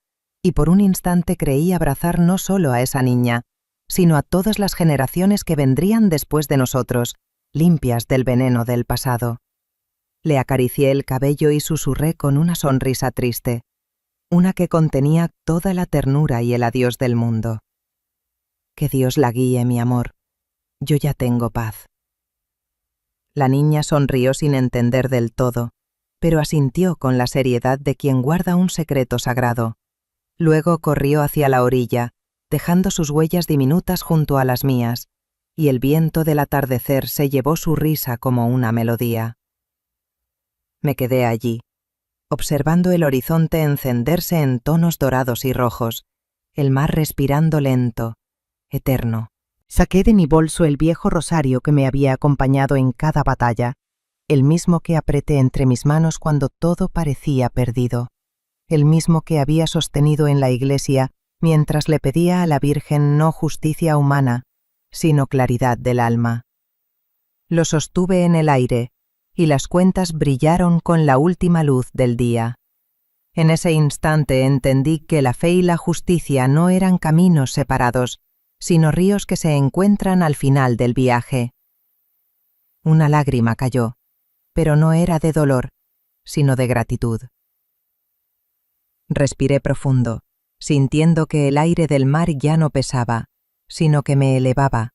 y por un instante creí abrazar no solo a esa niña, sino a todas las generaciones que vendrían después de nosotros, limpias del veneno del pasado. Le acaricié el cabello y susurré con una sonrisa triste, una que contenía toda la ternura y el adiós del mundo. Que Dios la guíe, mi amor. Yo ya tengo paz. La niña sonrió sin entender del todo, pero asintió con la seriedad de quien guarda un secreto sagrado. Luego corrió hacia la orilla, dejando sus huellas diminutas junto a las mías, y el viento del atardecer se llevó su risa como una melodía. Me quedé allí, observando el horizonte encenderse en tonos dorados y rojos, el mar respirando lento, eterno. Saqué de mi bolso el viejo rosario que me había acompañado en cada batalla, el mismo que apreté entre mis manos cuando todo parecía perdido, el mismo que había sostenido en la iglesia mientras le pedía a la Virgen no justicia humana, sino claridad del alma. Lo sostuve en el aire, y las cuentas brillaron con la última luz del día. En ese instante entendí que la fe y la justicia no eran caminos separados, sino ríos que se encuentran al final del viaje. Una lágrima cayó, pero no era de dolor, sino de gratitud. Respiré profundo, sintiendo que el aire del mar ya no pesaba, sino que me elevaba.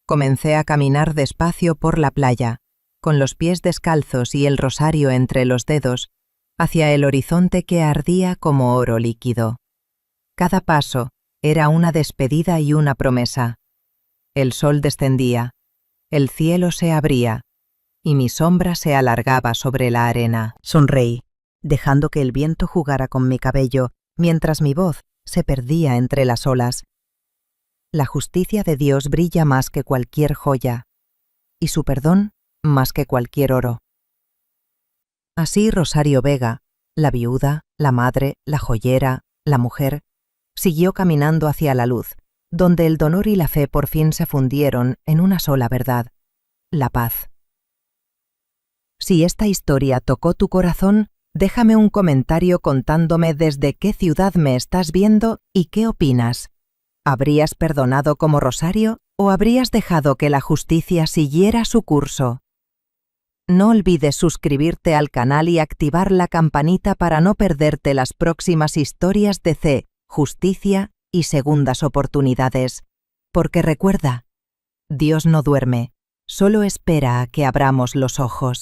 Comencé a caminar despacio por la playa, con los pies descalzos y el rosario entre los dedos, hacia el horizonte que ardía como oro líquido. Cada paso era una despedida y una promesa. El sol descendía, el cielo se abría, y mi sombra se alargaba sobre la arena. Sonreí, dejando que el viento jugara con mi cabello, mientras mi voz se perdía entre las olas. La justicia de Dios brilla más que cualquier joya, y su perdón más que cualquier oro. Así Rosario Vega, la viuda, la madre, la joyera, la mujer, siguió caminando hacia la luz, donde el dolor y la fe por fin se fundieron en una sola verdad, la paz. Si esta historia tocó tu corazón, déjame un comentario contándome desde qué ciudad me estás viendo y qué opinas. ¿Habrías perdonado como Rosario o habrías dejado que la justicia siguiera su curso? No olvides suscribirte al canal y activar la campanita para no perderte las próximas historias de fe, justicia y segundas oportunidades. Porque recuerda, Dios no duerme, solo espera a que abramos los ojos.